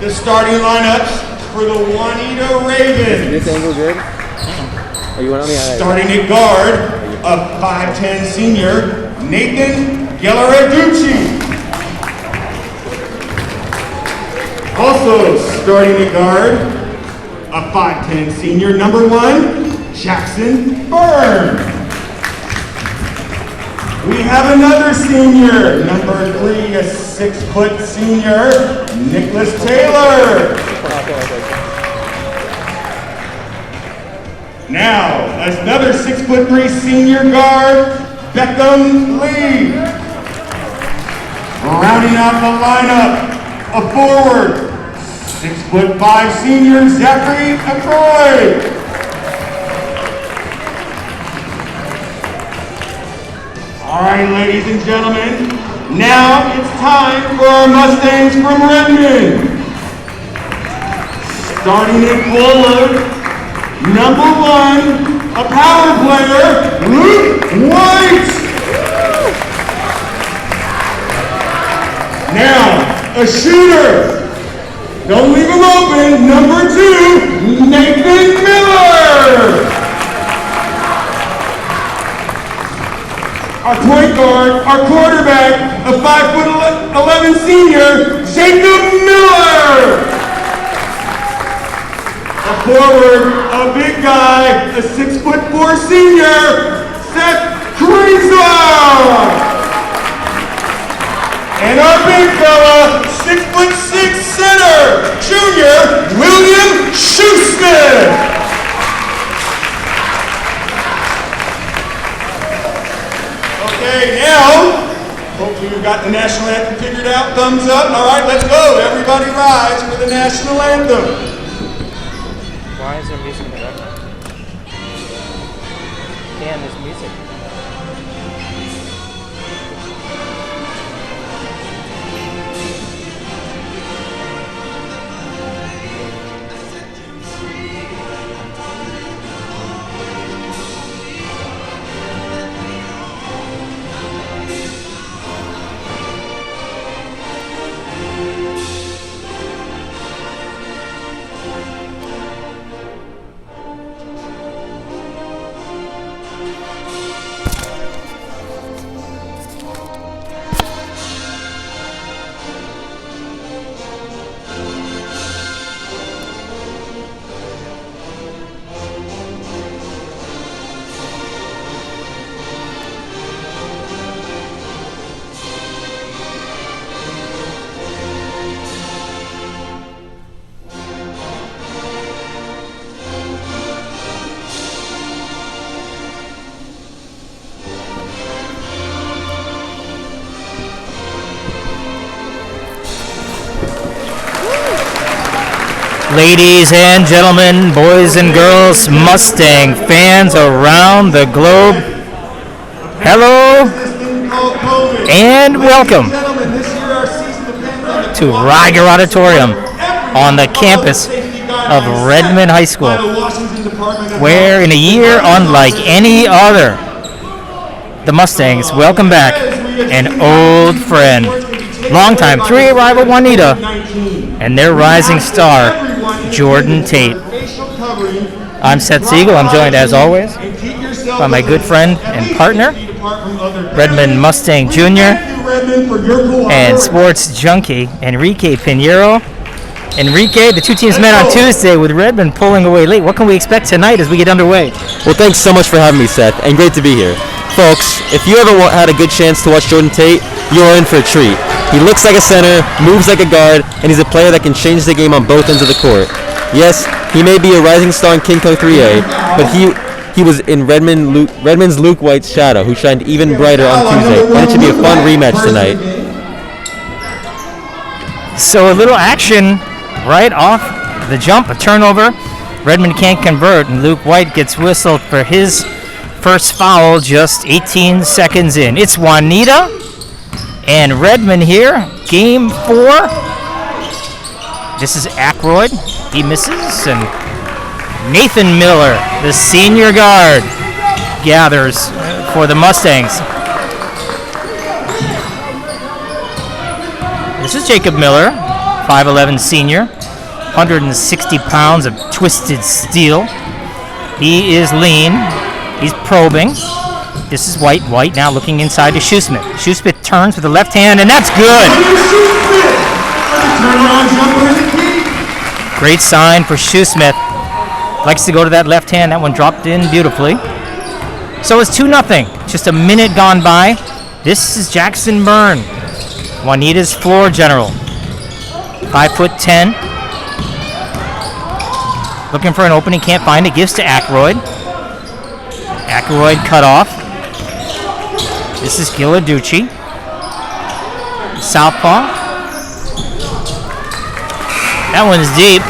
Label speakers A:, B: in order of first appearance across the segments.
A: The starting lineups for the Juanita Ravens.
B: Is this angle good? Oh, you want on me?
A: Starting at guard, a 5'10 senior, Nathan Gellaraducci. Also starting at guard, a 5'10 senior, number 1, Jackson Byrne. We have another senior, number 3, a 6-foot senior, Nicholas Taylor. Now, another 6'3" senior guard, Beckham Lee. Rounding out the lineup, a forward, 6'5" senior, Zachary McCoy. All right, ladies and gentlemen, now it's time for our Mustangs from Redmond. Starting at forward, number 1, a power player, Luke White. Now, a shooter, don't leave him open, number 2, Nathan Miller. Our point guard, our quarterback, a 5'11" senior, Jacob Miller. A forward, a big guy, a 6'4" senior, Seth Kriza. And our big fella, 6'6" center, junior, William Shoesmith. Okay, now, hopefully we've got the national anthem figured out. Thumbs up. All right, let's go. Everybody rise for the national anthem.
B: Why is there music in the background? Dan, there's music.
C: Ladies and gentlemen, boys and girls, Mustang fans around the globe, hello and welcome to Riger Auditorium on the campus of Redmond High School, where in a year unlike any other, the Mustangs welcome back an old friend, longtime 3A rival Juanita, and their rising star, Jordan Tate. I'm Seth Siegel. I'm joined as always by my good friend and partner, Redmond Mustang Jr. and sports junkie Enrique Pinheiro. Enrique, the two teams met on Tuesday with Redmond pulling away late. What can we expect tonight as we get underway?
D: Well, thanks so much for having me, Seth, and great to be here. Folks, if you ever had a good chance to watch Jordan Tate, you're in for a treat. He looks like a center, moves like a guard, and he's a player that can change the game on both ends of the court. Yes, he may be a rising star in King Co 3A, but he was in Redmond's Luke White's shadow, who shined even brighter on Tuesday, and it should be a fun rematch tonight.
C: So a little action right off the jump, a turnover. Redmond can't convert, and Luke White gets whistled for his first foul just 18 seconds in. It's Juanita and Redmond here, game 4. This is Ackroyd. He misses, and Nathan Miller, the senior guard, gathers for the Mustangs. This is Jacob Miller, 5'11 senior, 160 pounds of twisted steel. He is lean. He's probing. This is White. White now looking inside to Shoesmith. Shoesmith turns with the left hand, and that's good. Great sign for Shoesmith. Likes to go to that left hand. That one dropped in beautifully. So it's 2-0. Just a minute gone by. This is Jackson Byrne, Juanita's floor general. 5'10". Looking for an opening, can't find it. Gives to Ackroyd. Ackroyd cut off. This is Giladucci. Southpaw. That one's deep.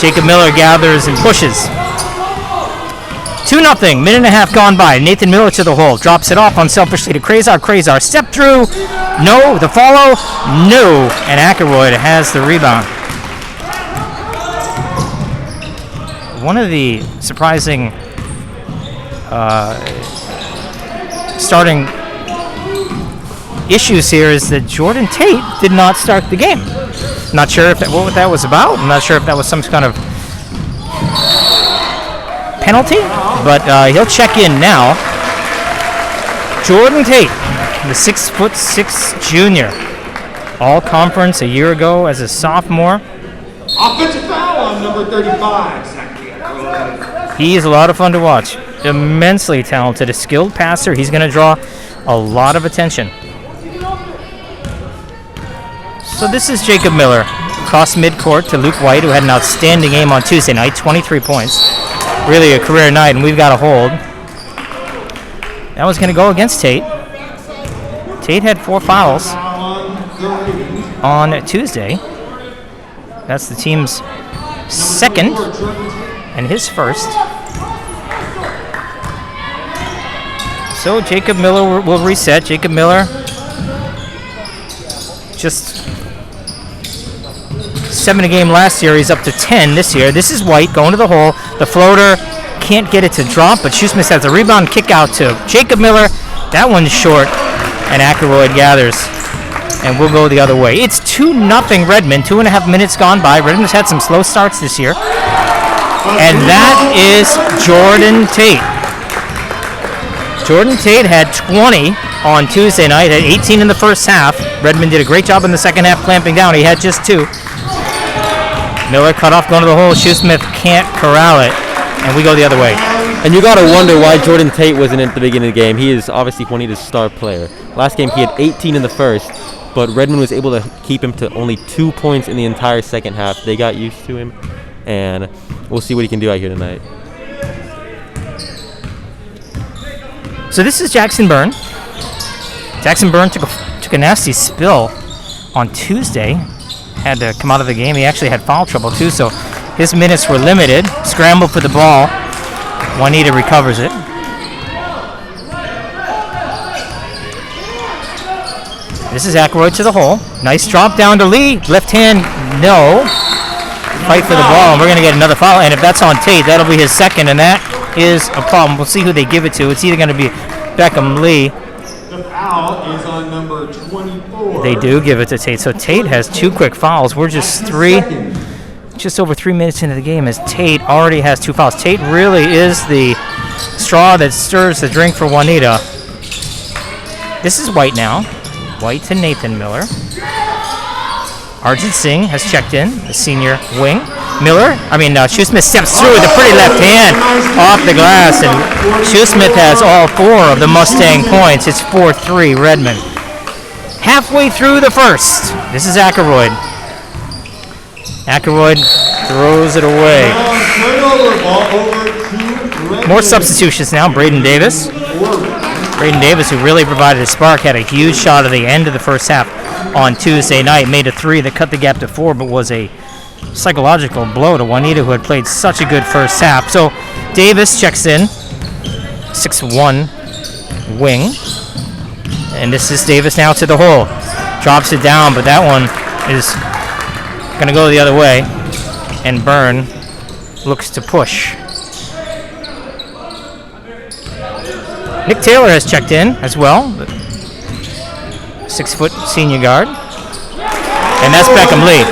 C: Jacob Miller gathers and pushes. 2-0. Minute and a half gone by. Nathan Miller to the hole. Drops it off unselfishly to Krazar. Krazar step through. No. The follow. No. And Ackroyd has the rebound. One of the surprising starting issues here is that Jordan Tate did not start the game. Not sure if what that was about. I'm not sure if that was some kind of penalty, but he'll check in now. Jordan Tate, the 6'6" junior, all conference a year ago as a sophomore.
A: Offensive foul on number 35.
C: He is a lot of fun to watch. Immensely talented, a skilled passer. He's going to draw a lot of attention. So this is Jacob Miller, cross midcourt to Luke White, who had an outstanding game on Tuesday night, 23 points. Really a career night, and we've got a hold. That was going to go against Tate. Tate had 4 fouls on Tuesday. That's the team's second and his first. So Jacob Miller will reset. Jacob Miller just 7 a game last year. He's up to 10 this year. This is White going to the hole. The floater can't get it to drop, but Shoesmith has a rebound kick out to Jacob Miller. That one's short, and Ackroyd gathers. And we'll go the other way. It's 2-0 Redmond. 2.5 minutes gone by. Redmond's had some slow starts this year. And that is Jordan Tate. Jordan Tate had 20 on Tuesday night, had 18 in the first half. Redmond did a great job in the second half clamping down. He had just 2. Miller cut off going to the hole. Shoesmith can't corral it. And we go the other way.
D: And you got to wonder why Jordan Tate wasn't at the beginning of the game. He is obviously Juanita's star player. Last game he had 18 in the first, but Redmond was able to keep him to only 2 points in the entire second half. They got used to him, and we'll see what he can do out here tonight.
C: So this is Jackson Byrne. Jackson Byrne took a nasty spill on Tuesday. Had to come out of the game. He actually had foul trouble too, so his minutes were limited. Scramble for the ball. Juanita recovers it. This is Ackroyd to the hole. Nice drop down to Lee. Left hand, no. Fight for the ball, and we're going to get another foul. And if that's on Tate, that'll be his second, and that is a problem. We'll see who they give it to. It's either going to be Beckham Lee.
A: The foul is on number 24.
C: They do give it to Tate. So Tate has 2 quick fouls. We're just over 3 minutes into the game as Tate already has 2 fouls. Tate really is the straw that stirs the drink for Juanita. This is White now. White to Nathan Miller. Arjun Singh has checked in, the senior wing. Shoesmith steps through with a pretty left hand off the glass, and Shoesmith has all 4 of the Mustang points. It's 4-3 Redmond. Halfway through the first, this is Ackroyd. Ackroyd throws it away. More substitutions now. Braden Davis. Braden Davis, who really provided a spark, had a huge shot at the end of the first half on Tuesday night. Made a 3 that cut the gap to 4, but was a psychological blow to Juanita, who had played such a good first half. So Davis checks in, 6'1" wing. And this is Davis now to the hole. Drops it down, but that one is going to go the other way. And Byrne looks to push. Nick Taylor has checked in as well. 6-foot senior guard. And that's Beckham Lee.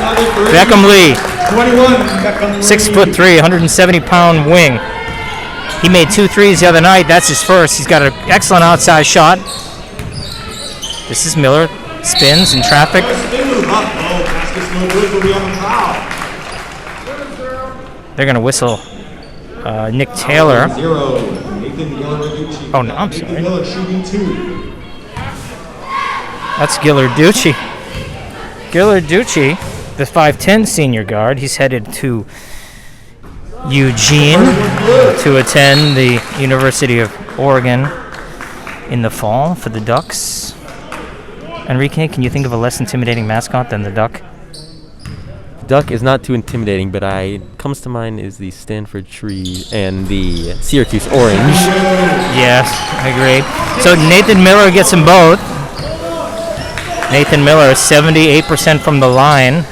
C: Beckham Lee, 6'3", 170-pound wing. He made 2 threes the other night. That's his first. He's got an excellent outside shot. This is Miller. Spins in traffic. They're going to whistle Nick Taylor. Oh, no, I'm sorry. That's Gillarducci. Gillarducci, the 5'10" senior guard. He's headed to Eugene to attend the University of Oregon in the fall for the Ducks. Enrique, can you think of a less intimidating mascot than the Duck?
D: Duck is not too intimidating, but comes to mind is the Stanford tree and the Syracuse orange.
C: Yes, I agree. So Nathan Miller gets them both. Nathan Miller, 78% from the line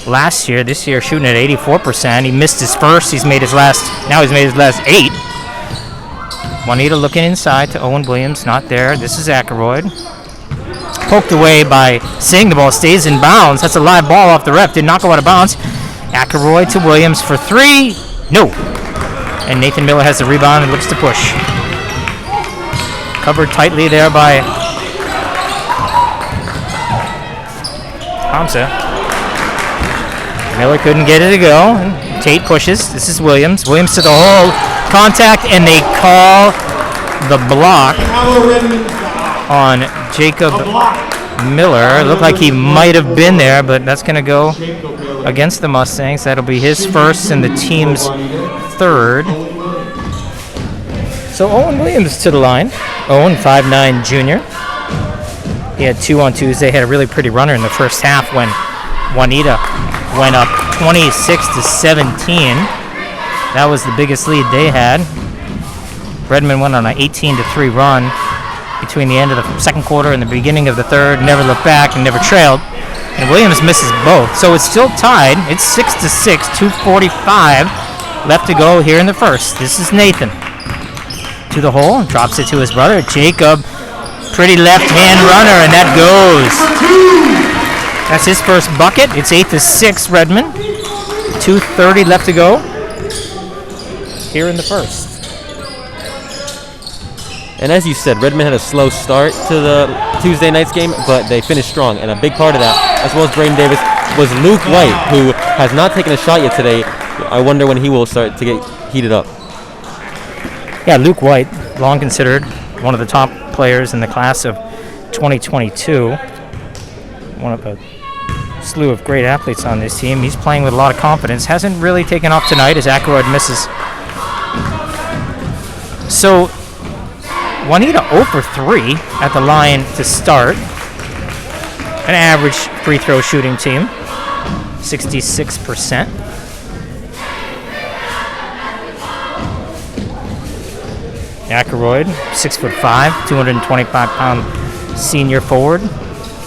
C: last year. This year, shooting at 84%. He missed his first. Now he's made his last 8. Juanita looking inside to Owen Williams. Not there. This is Ackroyd. Poked away by Singh. The ball stays in bounds. That's a live ball off the ref. Did not go out of bounds. Ackroyd to Williams for 3. No. And Nathan Miller has the rebound and looks to push. Covered tightly there by Hamza. Miller couldn't get it to go. And Tate pushes. This is Williams. Williams to the hole. Contact, and they call the block on Jacob Miller. Looked like he might have been there, but that's going to go against the Mustangs. That'll be his first and the team's third. So Owen Williams to the line. Owen, 5'9" junior. He had 2 on Tuesday. Had a really pretty runner in the first half when Juanita went up 26-17. That was the biggest lead they had. Redmond went on an 18-3 run between the end of the second quarter and the beginning of the third. Never looked back and never trailed. And Williams misses both. So it's still tied. It's 6-6, 2:45 left to go here in the first. This is Nathan. To the hole, drops it to his brother. Jacob, pretty left-hand runner, and that goes. That's his first bucket. It's 8-6 Redmond. 2:30 left to go here in the first.
D: And as you said, Redmond had a slow start to the Tuesday night's game, but they finished strong. And a big part of that, as well as Braden Davis, was Luke White, who has not taken a shot yet today. I wonder when he will start to get heated up.
C: Yeah, Luke White, long considered one of the top players in the class of 2022. One of a slew of great athletes on this team. He's playing with a lot of confidence. Hasn't really taken off tonight as Ackroyd misses. So Juanita 0 for 3 at the line to start. An average free throw shooting team, 66%. Ackroyd, 6'5", 225-pound senior forward.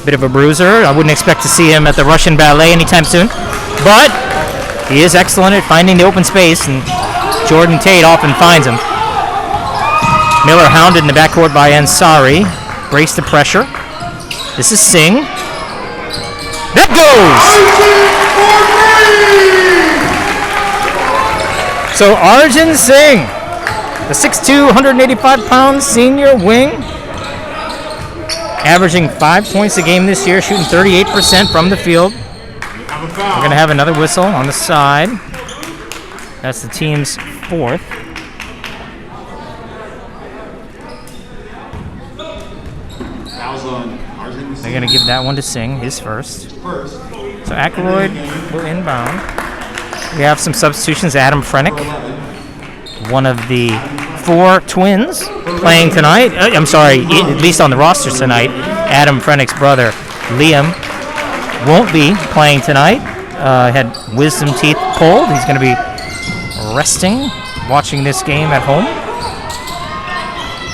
C: Bit of a bruiser. I wouldn't expect to see him at the Russian Ballet anytime soon. But he is excellent at finding the open space, and Jordan Tate often finds him. Miller hounded in the backcourt by Ansari. Braced the pressure. This is Singh. That goes! So Arjun Singh The 6'2", 185-pound senior wing, averaging 5 points a game this year, shooting 38% from the field. We're going to have another whistle on the side. That's the team's 4th. They're going to give that one to Singh, his first. So Ackroyd will inbound. We have some substitutions. Adam Frenick, one of the 4 twins playing tonight. I'm sorry, at least on the roster tonight. Adam Frenick's brother, Liam, won't be playing tonight. Had wisdom teeth pulled. He's going to be resting, watching this game at home.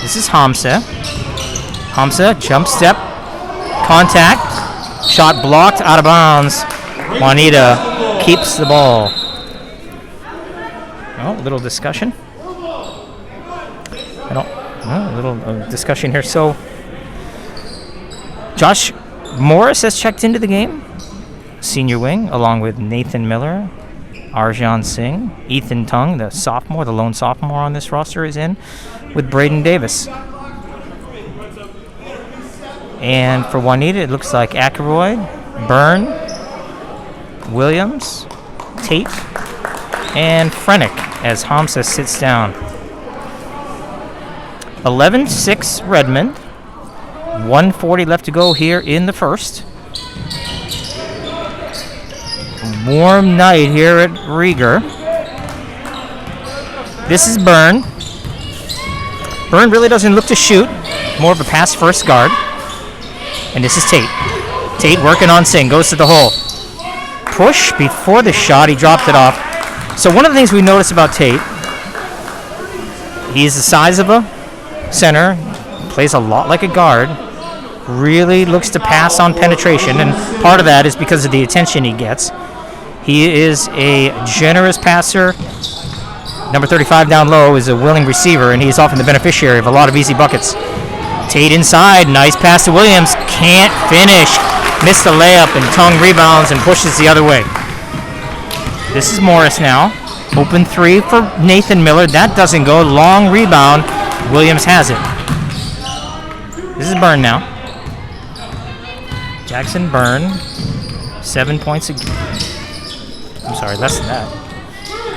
C: This is Hamza. Hamza, jump step, contact, shot blocked, out of bounds. Juanita keeps the ball. Oh, a little discussion. A little discussion here. So, Josh Morris has checked into the game, senior wing, along with Nathan Miller, Arjan Singh, Ethan Tung, the sophomore, the lone sophomore on this roster, is in with Braden Davis. And for Juanita, it looks like Ackroyd, Byrne, Williams, Tate, and Frenick as Hamza sits down. 11-6 Redmond. 1:40 left to go here in the first. Warm night here at Rieger. This is Byrne. Byrne really doesn't look to shoot. More of a pass-first guard. And this is Tate. Tate working on Singh. Goes to the hole. Push before the shot. He dropped it off. So one of the things we notice about Tate, he's the size of a center. Plays a lot like a guard. Really looks to pass on penetration. And part of that is because of the attention he gets. He is a generous passer. Number 35 down low is a willing receiver, and he's often the beneficiary of a lot of easy buckets. Tate inside, nice pass to Williams, can't finish. Missed the layup, and Tung rebounds and pushes the other way. This is Morris now. Open 3 for Nathan Miller. That doesn't go. Long rebound. Williams has it. This is Byrne now. Jackson Byrne, 7 points a game. I'm sorry, less than that.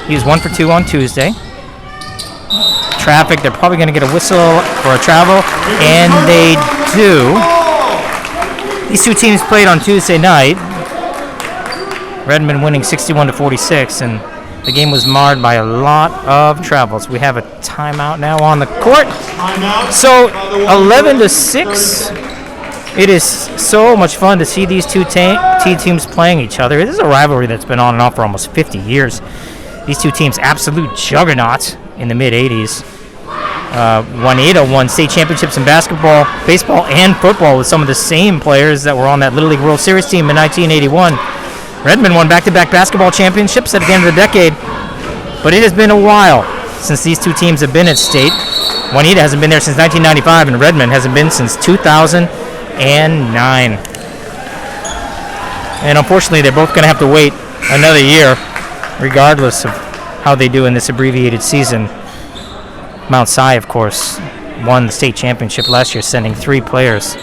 C: He was 1 for 2 on Tuesday. Traffic, they're probably going to get a whistle for a travel, and they do. These two teams played on Tuesday night. Redmond winning 61-46, and the game was marred by a lot of travels. We have a timeout now on the court. So 11-6. It is so much fun to see these two teams playing each other. This is a rivalry that's been on and off for almost 50 years. These two teams, absolute juggernauts in the mid-'80s. Juanita won state championships in basketball, baseball, and football with some of the same players that were on that Little League World Series team in 1981. Redmond won back-to-back basketball championships at the end of the decade, but it has been a while since these two teams have been at state. Juanita hasn't been there since 1995, and Redmond hasn't been since 2009. And unfortunately, they're both going to have to wait another year, regardless of how they do in this abbreviated season. Mount Si, of course, won the state championship last year, sending 3 players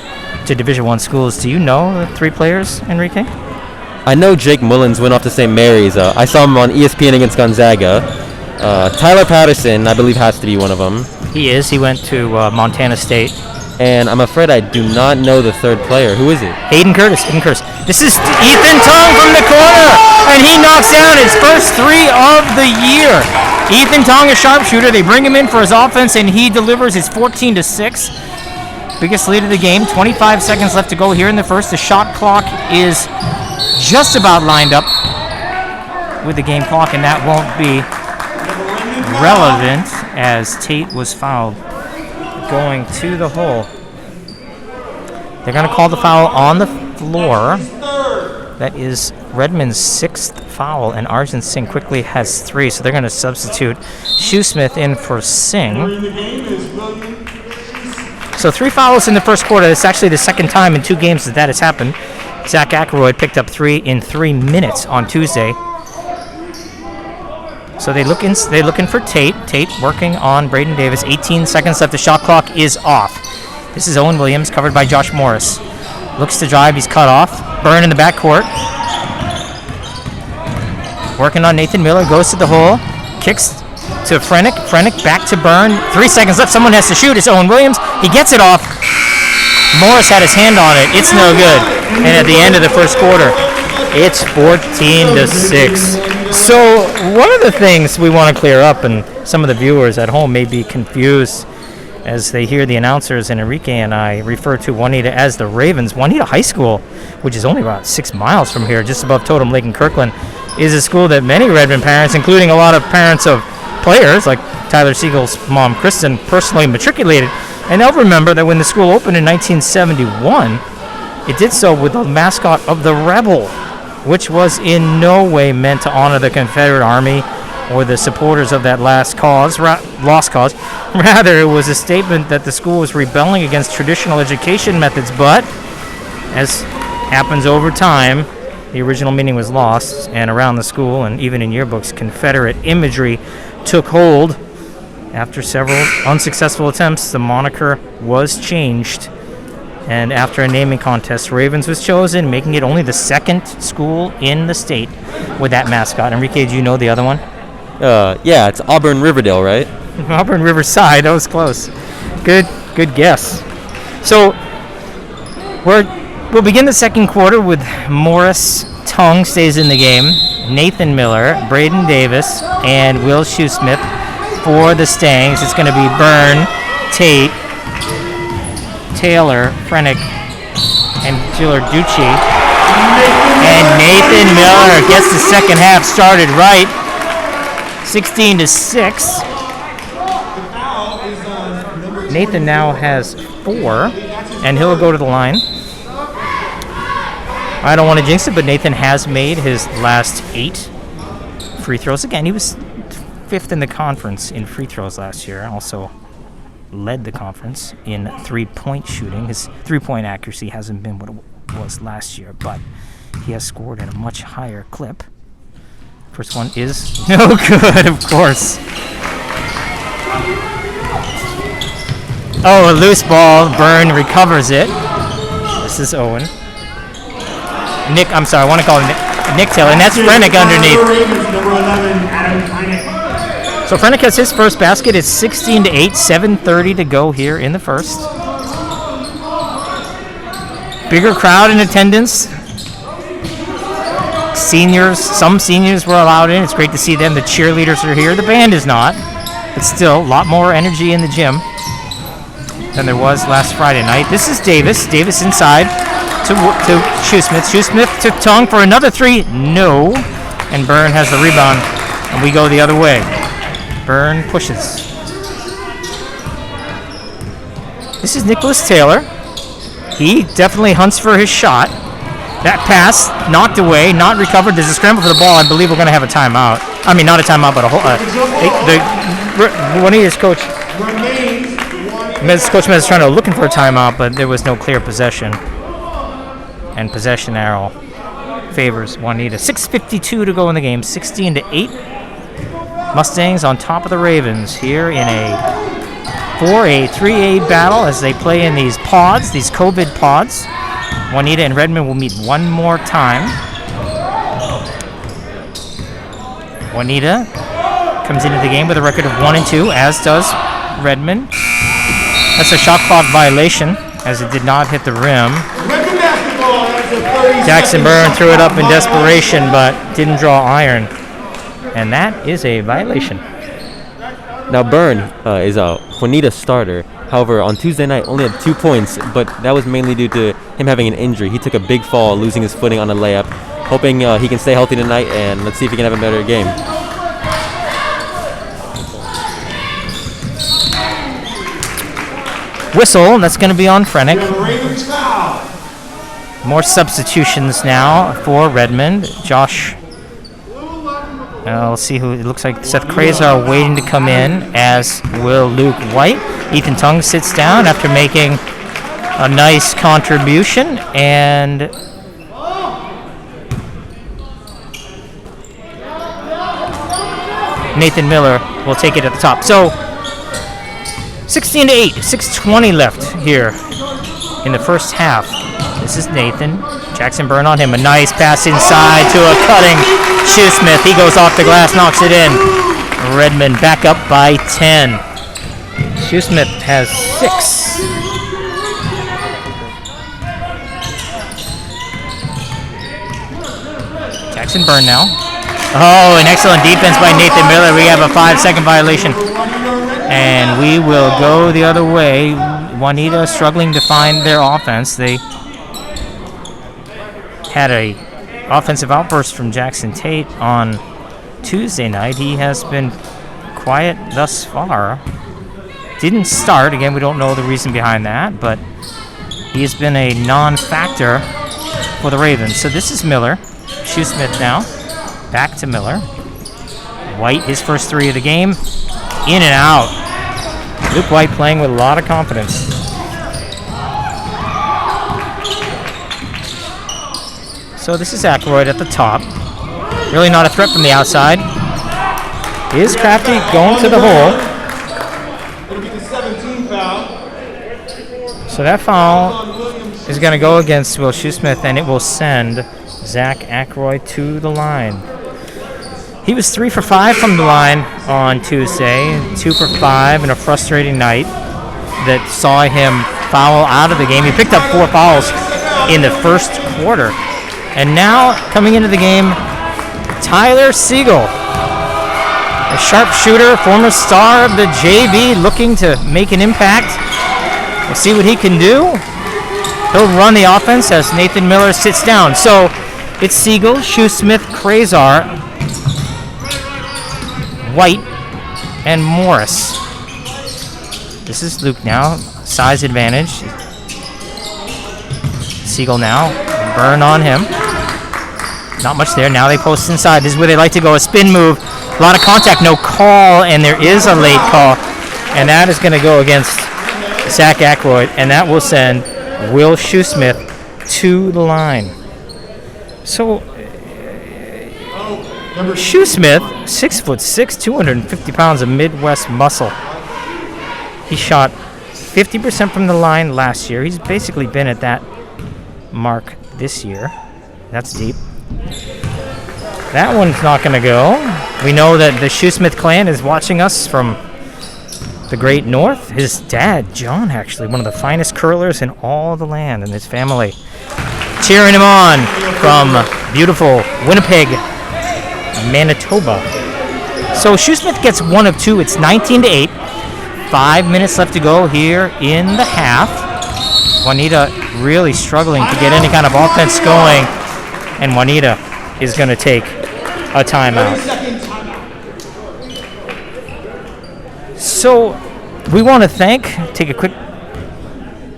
C: to Division I schools. Do you know the 3 players, Enrique?
D: I know Jake Mullins went off to St. Mary's. I saw him on ESPN against Gonzaga. Tyler Patterson, I believe, has to be one of them.
C: He is. He went to Montana State.
D: And I'm afraid I do not know the third player. Who is it?
C: Hayden Curtis. This is Ethan Tung from the corner, and he knocks down his first 3 of the year. Ethan Tung, a sharpshooter. They bring him in for his offense, and he delivers his 14-6. Biggest lead of the game. 25 seconds left to go here in the first. The shot clock is just about lined up with the game clock, and that won't be relevant as Tate was fouled going to the hole. They're going to call the foul on the floor. That is Redmond's 6th foul, and Arjun Singh quickly has 3, so they're going to substitute Shoesmith in for Singh. So 3 fouls in the first quarter. It's actually the second time in 2 games that has happened. Zach Ackroyd picked up 3 in 3 minutes on Tuesday. So they're looking for Tate. Tate working on Braden Davis. 18 seconds left. The shot clock is off. This is Owen Williams, covered by Josh Morris. Looks to drive. He's cut off. Byrne in the backcourt. Working on Nathan Miller. Goes to the hole. Kicks to Frenick. Frenick back to Byrne. 3 seconds left. Someone has to shoot. It's Owen Williams. He gets it off. Morris had his hand on it. It's no good. And at the end of the first quarter, it's 14-6. So one of the things we want to clear up, and some of the viewers at home may be confused as they hear the announcers and Enrique and I refer to Juanita as the Ravens. Juanita High School, which is only about 6 miles from here, just above Totem Lake in Kirkland, is a school that many Redmond parents, including a lot of parents of players like Tyler Siegel's mom, Kristen, personally matriculated. And they'll remember that when the school opened in 1971, it did so with the mascot of the Rebel, which was in no way meant to honor the Confederate Army or the supporters of that lost cause. Rather, it was a statement that the school was rebelling against traditional education methods, but as happens over time, the original meaning was lost, and around the school and even in yearbooks, Confederate imagery took hold. After several unsuccessful attempts, the moniker was changed. And after a naming contest, Ravens was chosen, making it only the second school in the state with that mascot. Enrique, do you know the other one?
D: Yeah, it's Auburn Riverdale, right?
C: Auburn Riverside. That was close. Good guess. So we'll begin the second quarter with Morris Tongue stays in the game, Nathan Miller, Braden Davis, and Will Shoesmith for the Stangs. It's going to be Byrne, Tate, Taylor, Frenick, and Gilarducci. And Nathan Miller gets the second half started right. 16-6. Nathan now has 4, and he'll go to the line. I don't want to jinx it, but Nathan has made his last 8 free throws. Again, he was 5th in the conference in free throws last year. Also led the conference in three-point shooting. His three-point accuracy hasn't been what it was last year, but he has scored at a much higher clip. First one is no good, of course. Oh, a loose ball. Byrne recovers it. This is Owen. Nick, I'm sorry, I want to call him Nick Taylor, and that's Frenick underneath. So Frenick has his first basket. It's 16-8, 7:30 to go here in the first. Bigger crowd in attendance. Some seniors were allowed in. It's great to see them. The cheerleaders are here. The band is not, but still a lot more energy in the gym than there was last Friday night. This is Davis. Davis inside to Shoesmith. Shoesmith to Tongue for another 3. No. And Byrne has the rebound, and we go the other way. Byrne pushes. This is Nicholas Taylor. He definitely hunts for his shot. That pass knocked away, not recovered. There's a scramble for the ball. I believe we're going to have a timeout. I mean, not a timeout, but a whole. Juanita's coach, Coach Mez, is trying to looking for a timeout, but there was no clear possession. And possession arrow favors Juanita. 6:52 to go in the game. 16-8. Mustangs on top of the Ravens here in a 3A battle as they play in these pods, these COVID pods. Juanita and Redmond will meet one more time. Juanita comes into the game with a record of 1-2, as does Redmond. That's a shot clock violation, as it did not hit the rim. Jackson Byrne threw it up in desperation, but didn't draw iron. And that is a violation.
D: Now Byrne is a Juanita starter. However, on Tuesday night, only had 2 points, but that was mainly due to him having an injury. He took a big fall, losing his footing on a layup. Hoping he can stay healthy tonight, and let's see if he can have a better game.
C: Whistle, that's going to be on Frenick. More substitutions now for Redmond. Josh. Let's see who. It looks like Seth Krazar waiting to come in, as will Luke White. Ethan Tongue sits down after making a nice contribution, and Nathan Miller will take it at the top. So 16-8, 6:20 left here in the first half. This is Nathan. Jackson Byrne on him. A nice pass inside to a cutting Shoesmith. He goes off the glass, knocks it in. Redmond back up by 10. Shoesmith has 6. Jackson Byrne now. Oh, an excellent defense by Nathan Miller. We have a 5-second violation. And we will go the other way. Juanita struggling to find their offense. They had a offensive outburst from Jackson Tate on Tuesday night. He has been quiet thus far. Didn't start. Again, we don't know the reason behind that, but he has been a non-factor for the Ravens. So this is Miller. Shoesmith now. Back to Miller. White, his first 3 of the game. In and out. Luke White playing with a lot of confidence. So this is Ackroyd at the top. Really not a threat from the outside. Is Crafty going to the hole?
A: It'll be the 17th foul.
C: So that foul is going to go against Will Shoesmith, and it will send Zach Ackroyd to the line. He was 3 for 5 from the line on Tuesday, 2 for 5 in a frustrating night that saw him foul out of the game. He picked up 4 fouls in the first quarter. And now, coming into the game, Tyler Siegel, a sharpshooter, former star of the JV, looking to make an impact. We'll see what he can do. He'll run the offense as Nathan Miller sits down. So it's Siegel, Shoesmith, Krazar, White, and Morris. This is Luke now, size advantage. Siegel now, Byrne on him. Not much there. Now they post inside. This is where they like to go. A spin move. A lot of contact. No call. And there is a late call. And that is going to go against Zach Ackroyd. And that will send Will Shoesmith to the line. So, Shoesmith, 6'6", 250 pounds of Midwest muscle. He shot 50% from the line last year. He's basically been at that mark this year. That's deep. That one's not going to go. We know that the Shoesmith clan is watching us from the great north. His dad, John, actually, one of the finest curlers in all the land, and his family cheering him on from beautiful Winnipeg, Manitoba. So Shoesmith gets 1 of 2. It's 19-8. 5 minutes left to go here in the half. Juanita really struggling to get any kind of offense going, and Juanita is going to take a timeout. So we want to take a quick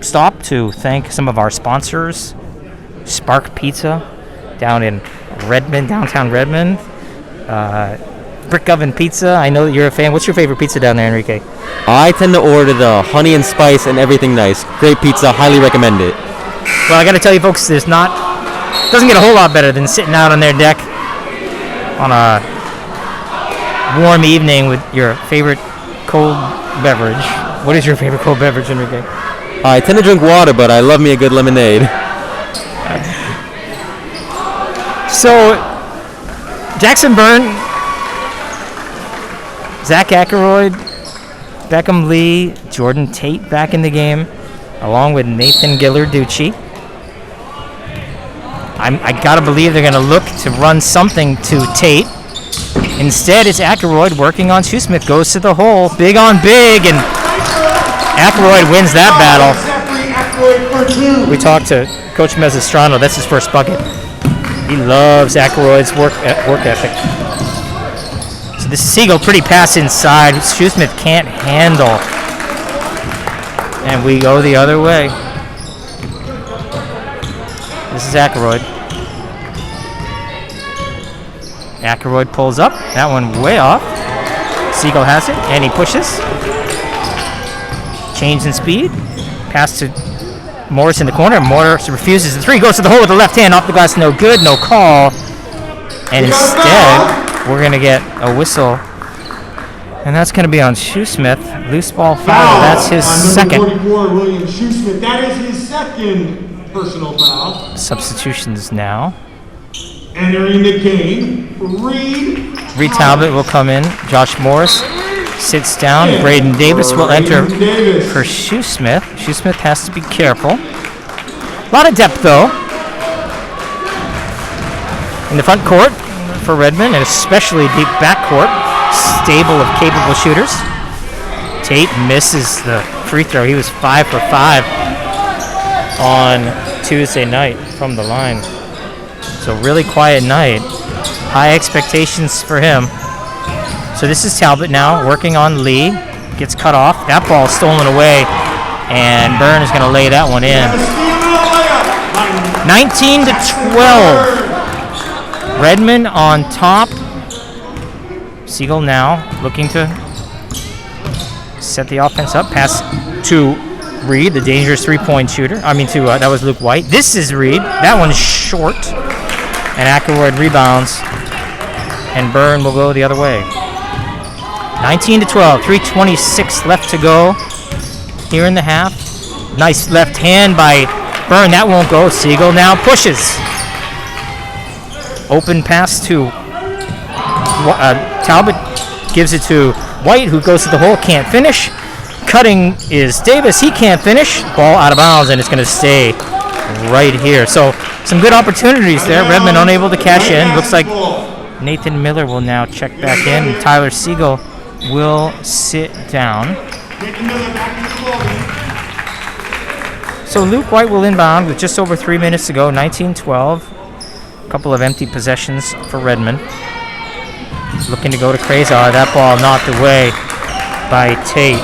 C: stop to thank some of our sponsors. Spark Pizza down in Redmond, downtown Redmond. Brick Oven Pizza. I know that you're a fan. What's your favorite pizza down there, Enrique?
D: I tend to order the honey and spice and everything nice. Great pizza. Highly recommend it.
C: Well, I got to tell you, folks, doesn't get a whole lot better than sitting out on their deck on a warm evening with your favorite cold beverage. What is your favorite cold beverage, Enrique?
D: I tend to drink water, but I love me a good lemonade.
C: So, Jackson Byrne, Zach Ackroyd, Beckham Lee, Jordan Tate back in the game, along with Nathan Gillarducci. I gotta believe they're gonna look to run something to Tate. Instead, it's Ackroyd working on Shoesmith. Goes to the hole, big on big, and Ackroyd wins that battle. We talked to Coach Mezzastrano. That's his first bucket. He loves Ackroyd's work ethic. So this is Siegel, pretty pass inside. Shoesmith can't handle. And we go the other way. This is Ackroyd. Ackroyd pulls up. That one way off. Siegel has it, and he pushes. Change in speed. Pass to Morris in the corner. Morris refuses the 3. Goes to the hole with the left hand. Off the glass, no good, no call. And instead, we're going to get a whistle And that's going to be on Shoesmith. Loose ball foul. That's his
A: on
C: second.
A: number 44, William Shoesmith. That is his second personal foul.
C: Substitutions now.
A: Entering the game,
C: Reed Talbot will come in. Josh Morris sits down. Braden Davis will enter for Shoesmith. Shoesmith has to be careful. A lot of depth, though, in the front court for Redmond, and especially deep backcourt. Stable of capable shooters. Tate misses the free throw. He was 5 for 5 on Tuesday night from the line. So really quiet night. High expectations for him. So this is Talbot now working on Lee. Gets cut off. That ball stolen away, and Byrne is going to lay that one in. 19 to 12. Redmond on top. Siegel now looking to set the offense up. Pass to Reed, the dangerous three-point shooter. That was Luke White. This is Reed. That one's short. And Ackroyd rebounds. And Byrne will go the other way. 19 to 12. 3:26 left to go here in the half. Nice left hand by Byrne. That won't go. Siegel now pushes. Open pass to Talbot, gives it to White, who goes to the hole, can't finish. Cutting is Davis, he can't finish. Ball out of bounds, and it's going to stay right here. So some good opportunities there. Redmond unable to cash in. Looks like Nathan Miller will now check back in. Tyler Siegel will sit down. So Luke White will inbound with just over 3 minutes to go. 19-12. A couple of empty possessions for Redmond. Looking to go to Krazar. That ball knocked away by Tate.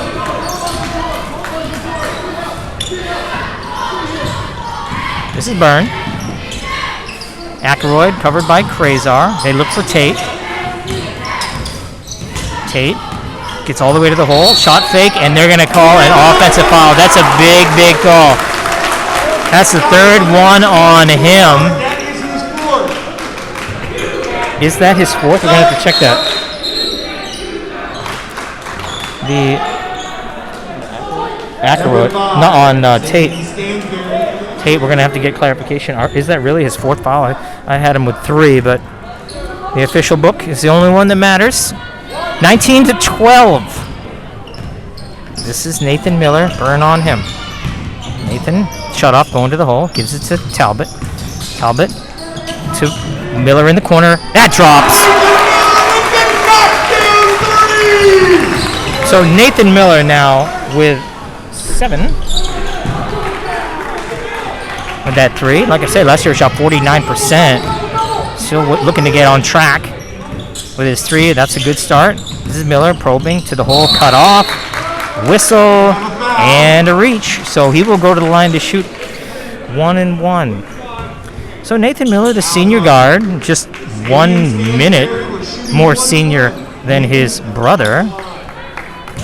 C: This is Byrne. Ackroyd covered by Krazar. They look for Tate. Tate gets all the way to the hole. Shot fake, and they're going to call an offensive foul. That's a big, big call. That's the third one on him. Is that his fourth? We're going to have to check that. The Ackroyd, not on Tate. Tate, we're going to have to get clarification. Is that really his fourth foul? I had him with 3, but the official book is the only one that matters. 19 to 12. This is Nathan Miller. Byrne on him. Nathan, shut off, going to the hole. Gives it to Talbot. Talbot to Miller in the corner. That drops. So Nathan Miller now with 7. With that 3. Like I said, last year he shot 49%. Still looking to get on track with his 3. That's a good start. This is Miller probing to the hole, cut off. Whistle and a reach. So he will go to the line to shoot 1 and 1. So Nathan Miller, the senior guard, just 1 minute more senior than his brother,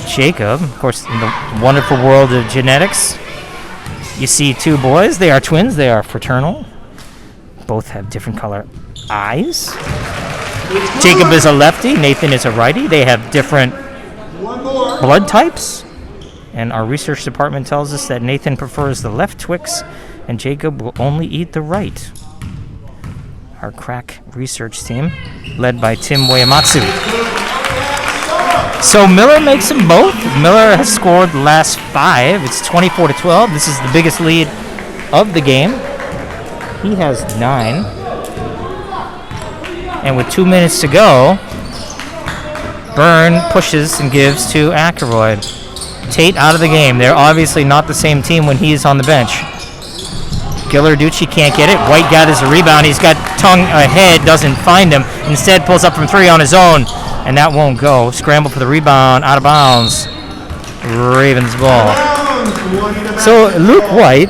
C: Jacob. Of course, in the wonderful world of genetics, you see 2 boys. They are twins. They are fraternal. Both have different color eyes. Jacob is a lefty. Nathan is a righty. They have different blood types. And our research department tells us that Nathan prefers the left Twix and Jacob will only eat the right. Our crack research team, led by Tim Uematsu. So Miller makes them both. Miller has scored the last 5. It's 24 to 12. This is the biggest lead of the game. He has 9. And with 2 minutes to go, Byrne pushes and gives to Ackroyd. Tate out of the game. They're obviously not the same team when he is on the bench. Gillarducci can't get it. White gathers the rebound. He's got tongue ahead, doesn't find him. Instead pulls up from 3 on his own, and that won't go. Scramble for the rebound, out of bounds. Ravens ball. So Luke White,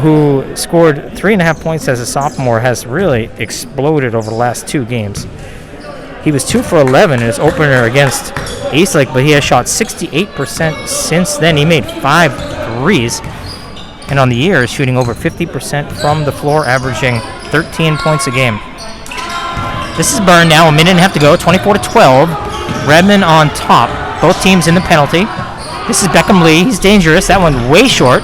C: who scored 3.5 points as a sophomore, has really exploded over the last 2 games. He was 2 for 11 in his opener against Eastlake, but he has shot 68% since then. He made 5 threes. And on the year is shooting over 50% from the floor, averaging 13 points a game. This is Byrne now, 1.5 minutes to go, 24 to 12. Redmond on top. Both teams in the penalty. This is Beckham Lee. He's dangerous. That one way short.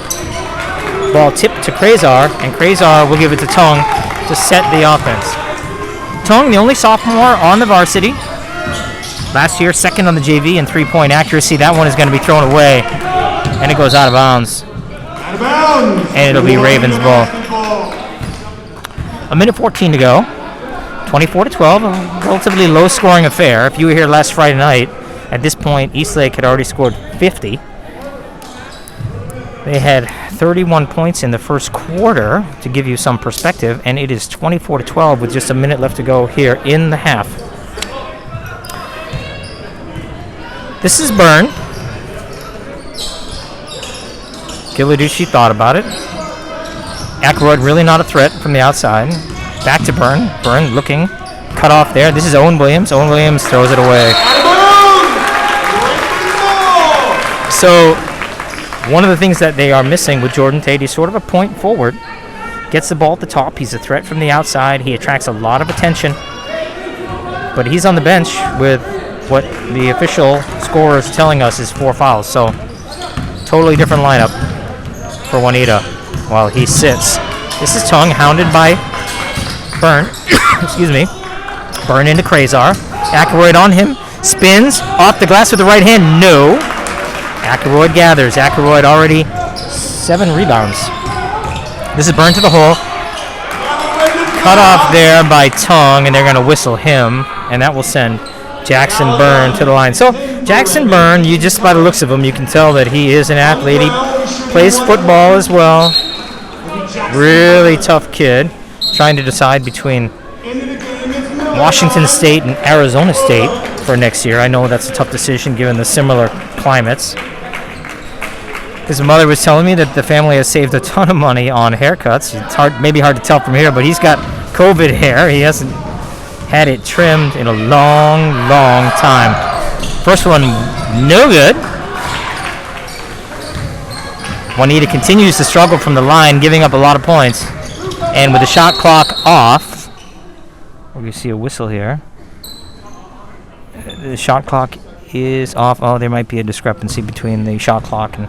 C: Ball tipped to Krazar, and Krazar will give it to Tung to set the offense. Tung, the only sophomore on the varsity. Last year, second on the JV in three-point accuracy. That one is going to be thrown away, and it goes out of bounds.
A: Out of bounds.
C: And it'll be Ravens ball. A minute 14 to go. 24-12, a relatively low-scoring affair. If you were here last Friday night, at this point, Eastlake had already scored 50. They had 31 points in the first quarter, to give you some perspective, and it is 24-12 with just a minute left to go here in the half. This is Byrne. Giladucci thought about it. Ackroyd really not a threat from the outside. Back to Byrne. Byrne looking. Cut off there. This is Owen Williams. Owen Williams throws it away. So, one of the things that they are missing with Jordan Tate, he's sort of a point forward. Gets the ball at the top. He's a threat from the outside. He attracts a lot of attention. But he's on the bench with what the official scorer is telling us is 4 fouls. So, totally different lineup for Juanita while he sits. This is Tung, hounded by Byrne. Excuse me. Byrne into Krazar. Ackroyd on him. Spins. Off the glass with the right hand. No. Ackroyd gathers. Ackroyd already 7 rebounds. This is Byrne to the hole. Cut off there by Tung, and they're going to whistle him, and that will send Jackson Byrne to the line. So Jackson Byrne, you just by the looks of him, you can tell that he is an athlete. He plays football as well. Really tough kid. Trying to decide between Washington State and Arizona State for next year. I know that's a tough decision given the similar climates. His mother was telling me that the family has saved a ton of money on haircuts. It's maybe hard to tell from here, but he's got COVID hair. He hasn't had it trimmed in a long, long time. First one, no good. Juanita continues to struggle from the line, giving up a lot of points. And with the shot clock off, we see a whistle here. The shot clock is off. Oh, there might be a discrepancy between the shot clock and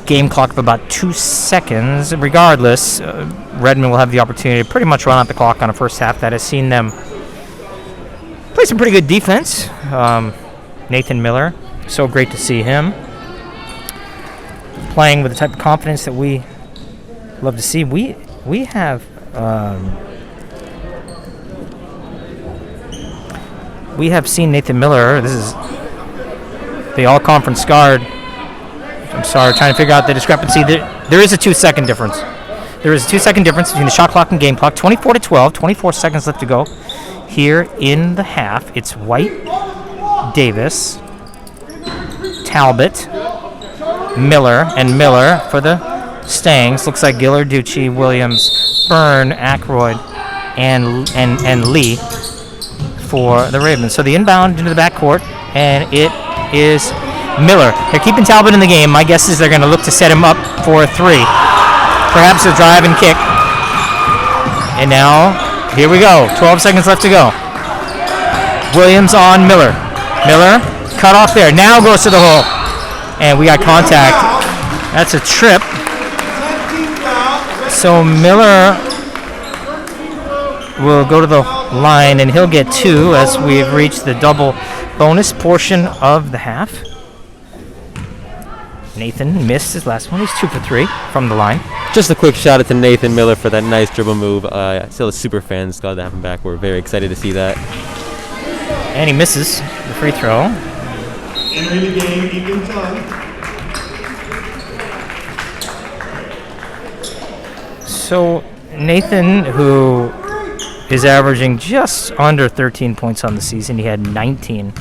C: game clock of about 2 seconds. Regardless, Redmond will have the opportunity to pretty much run out the clock on a first half that has seen them play some pretty good defense. Nathan Miller, so great to see him playing with the type of confidence that we love to see. We have seen Nathan Miller. This is the all-conference guard. I'm sorry, trying to figure out the discrepancy. There is a 2-second difference. There is a 2-second difference between the shot clock and game clock. 24-12, 24 seconds left to go here in the half. It's White, Davis, Talbot, Miller, and Miller for the Stangs. Looks like Gilarducci, Williams, Byrne, Ackroyd, and Lee for the Ravens. So the inbound into the backcourt, and it is Miller. They're keeping Talbot in the game. My guess is they're going to look to set him up for a 3. Perhaps a drive and kick. And now, here we go. 12 seconds left to go. Williams on Miller. Miller, cut off there. Now goes to the hole. And we got contact. That's a trip. So Miller will go to the line, and he'll get 2 as we've reached the double bonus portion of the half. Nathan missed his last one. He's 2 for 3 from the line.
D: Just a quick shout out to Nathan Miller for that nice dribble move. Still a super fan. Glad to have him back. We're very excited to see that.
C: And he misses the free throw.
A: Entering the game, Ethan Tung.
C: So Nathan, who is averaging just under 13 points on the season, he had 19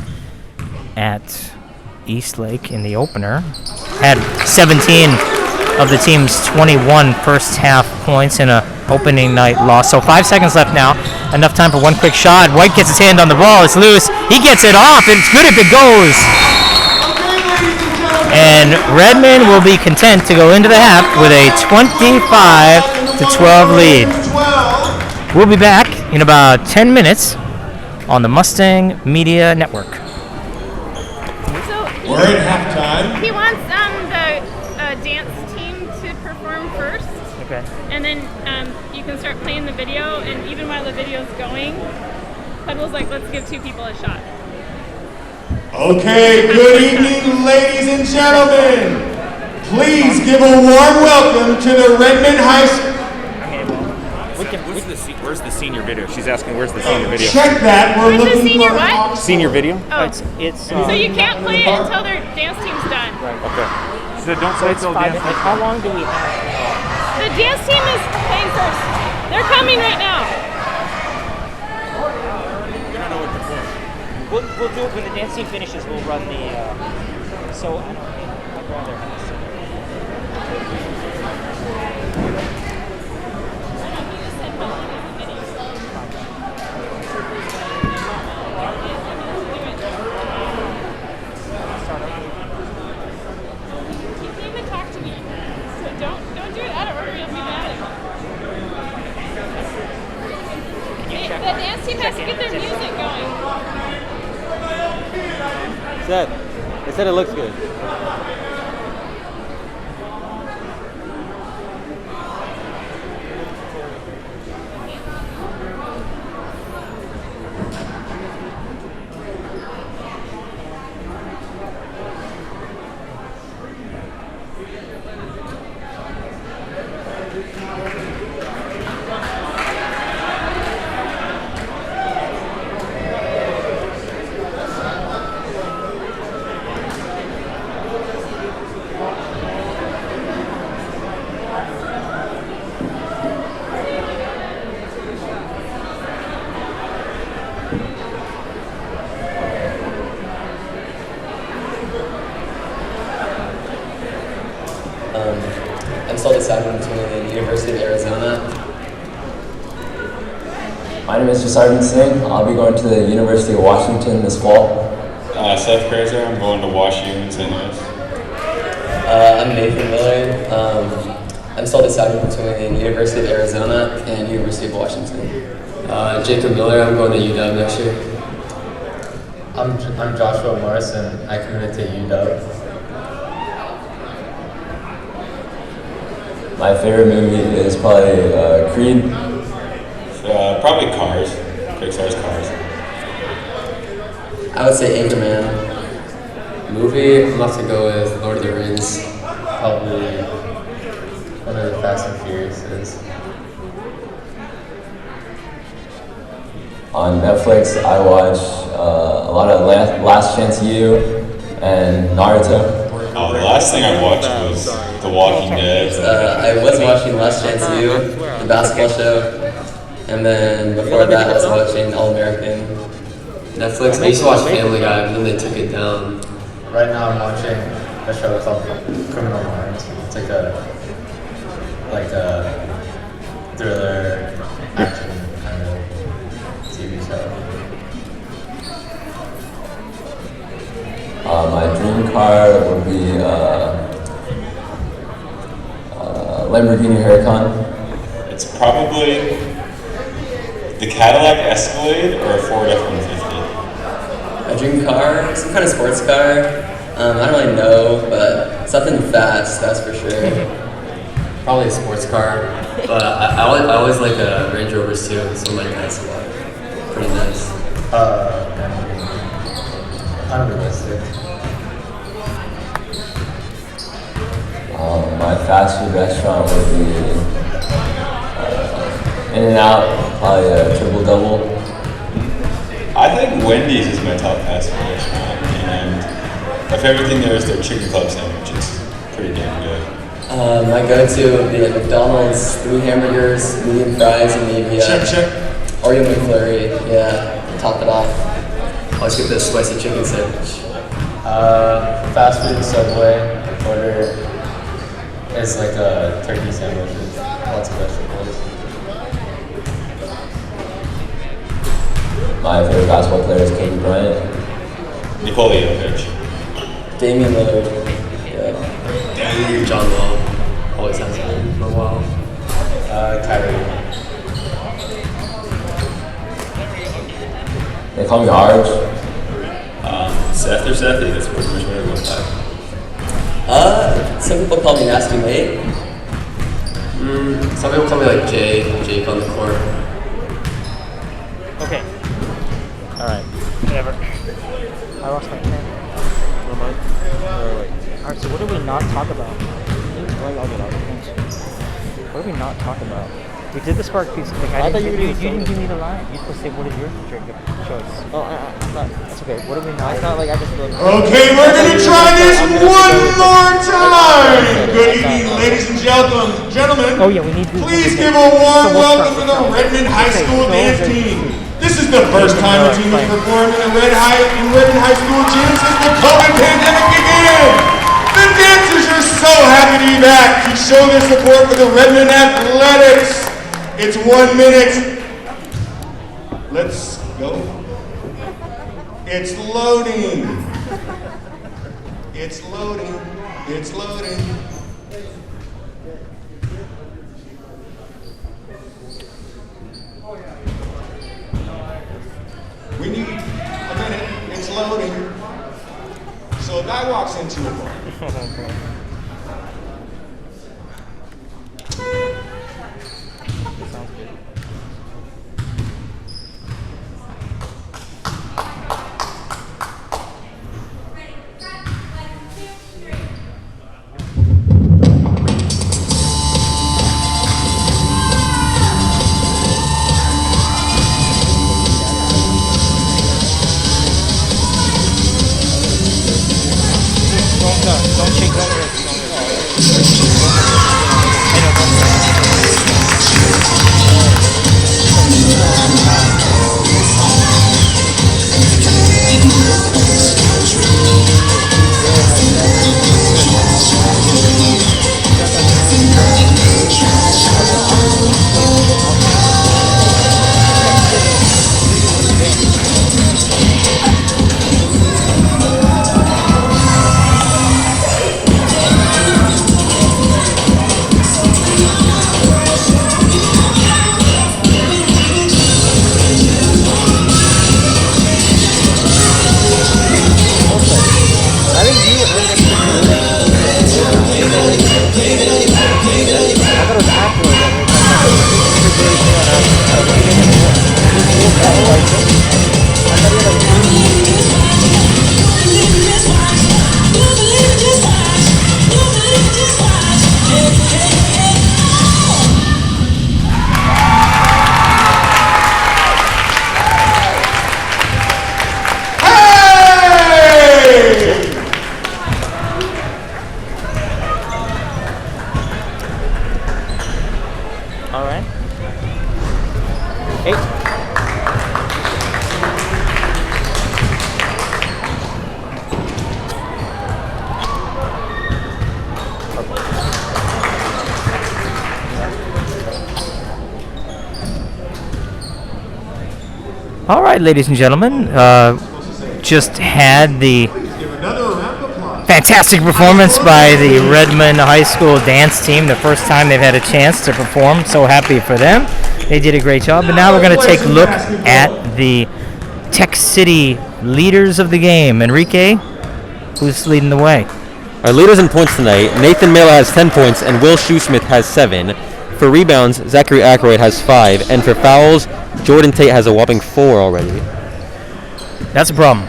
C: at Eastlake in the opener, had 17 of the team's 21 first half points in a opening night loss. So 5 seconds left now. Enough time for one quick shot. White gets his hand on the ball. It's loose. He gets it off. It's good if it goes. And Redmond will be content to go into the half with a 25-12 lead. We'll be back in about 10 minutes on the Mustang Media Network.
A: We're at halftime.
E: He wants the dance team to perform first,
C: Okay.
E: and then you can start playing the video. And even while the video's going, Puddle's like, let's give 2 people a shot.
A: Okay, good evening, ladies and gentlemen. Please give a warm welcome to the Redmond High School.
F: Where's the senior video? She's asking where's the senior video.
A: Check that. We're
E: Where's the
A: looking
E: senior
A: for
E: what?
F: Senior video?
E: Oh,
C: It's
E: so you can't play it until their dance team's done.
F: Okay. She said don't say till dance.
C: Like, how long do we have?
E: The dance team is playing first. They're coming right now.
C: We'll do it when the dance team finishes. We'll run the. So I don't think I'd rather have a singer.
E: He came to talk to me, so don't do it out of order. You'll be mad at me. The dance team has to get their music going.
D: Seth, they said it looks good.
G: I'm still deciding between the University of Arizona. My name is Jasardhan Singh. I'll be going to the University of Washington this fall.
H: Seth Grazer, I'm going to Wash U in St. Louis.
G: I'm Nathan Miller. I'm still deciding between the University of Arizona and University of Washington. Jacob Miller. I'm going to UW next year.
I: I'm Joshua Morrison. I committed to UW.
G: My favorite movie is probably Creed.
H: Probably Cars. Pixar's Cars.
G: I would say Anchorman. Movie, I'm going to have to go with Lord of the Rings.
I: Probably one of the Fast and Furious is.
G: On Netflix, I watch a lot of Last Chance U and Naruto.
H: The last thing I watched was The Walking Dead.
G: I was watching Last Chance U, the basketball show, and then before that I was watching All American. Netflix, I used to watch Family Guy, but then they took it down.
I: Right now I'm watching a show called Criminal Minds. It's like a thriller action kind of TV show.
G: My dream car would be Lamborghini Huracan.
H: It's probably the Cadillac Escalade or a Ford F-150.
G: A dream car, some kind of sports car. I don't really know, but something fast, that's for sure. Probably a sports car, but I always like Range Rovers too, so my dad's pretty nice.
I: Unrealistic.
G: My fast food restaurant would be In-N-Out, probably a triple-double.
H: I think Wendy's is my top fast food restaurant, and my favorite thing there is their chicken club sandwich. It's pretty damn good.
G: My go-to would be at McDonald's, 3 hamburgers, medium fries, and maybe
A: Check.
G: Oreo McFlurry, yeah, top it off. Always get the spicy chicken sandwich.
I: Fast food Subway order is like a turkey sandwich with lots of vegetables.
G: My favorite basketball player is Kobe Bryant.
H: Nikola Jokic.
G: Damian Lillard, yeah. John Wall, always has been for a while.
I: Kyrie.
G: They call me Arj.
H: Seth or Sethy, that's pretty much what I go by.
G: Some people call me Nasty Nate. Some people call me like Jake on the court.
C: Okay. All right. Whatever. I lost my pen. All right. So what do we not talk about? I'll get out. What do we not talk about? We did the spark pizza thing. I thought you didn't give me the line. You're supposed to say, what is your drink of choice? Oh, that's okay. What do we not? It's not like I just.
A: Okay, we're gonna try this one more time. Good evening, ladies and gentlemen.
C: Oh yeah, we need to.
A: Please give a warm welcome to the Redmond High School dance team. This is the first time the team has performed in Redmond High School gym since the COVID pandemic began. The dancers are so happy to be back to show their support for the Redmond Athletics. It's 1 minute. Let's go. It's loading. It's loading. It's loading. We need a minute. It's loading. So a guy walks into a bar.
C: Don't shake that. All right, ladies and gentlemen, just had the fantastic performance by the Redmond High School dance team. The first time they've had a chance to perform. So happy for them. They did a great job. And now we're going to take a look at the Tech City leaders of the game. Enrique, who's leading the way?
D: Our leaders in points tonight, Nathan Mela has 10 points and Will Shoesmith has 7. For rebounds, Zachary Ackroyd has 5. And for fouls, Jordan Tate has a whopping 4 already.
C: That's a problem.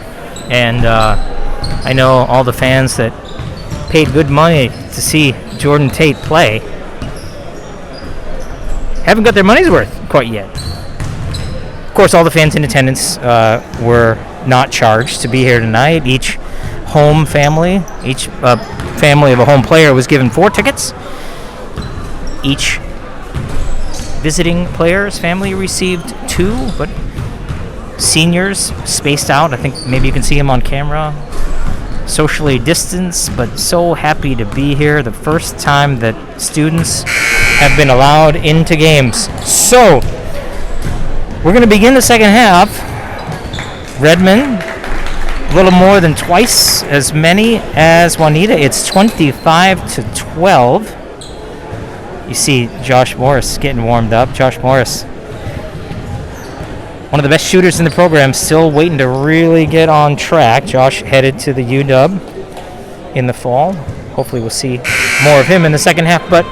C: And I know all the fans that paid good money to see Jordan Tate play haven't got their money's worth quite yet. Of course, all the fans in attendance were not charged to be here tonight. Each home family, each family of a home player was given 4 tickets. Each visiting player's family received 2, but seniors spaced out. I think maybe you can see him on camera. Socially distanced, but so happy to be here. The first time that students have been allowed into games. So, we're going to begin the second half. Redmond, a little more than twice as many as Juanita. It's 25-12. You see Josh Morris getting warmed up. Josh Morris, one of the best shooters in the program, still waiting to really get on track. Josh headed to the UW in the fall. hopefully we'll see more of him in the second half. But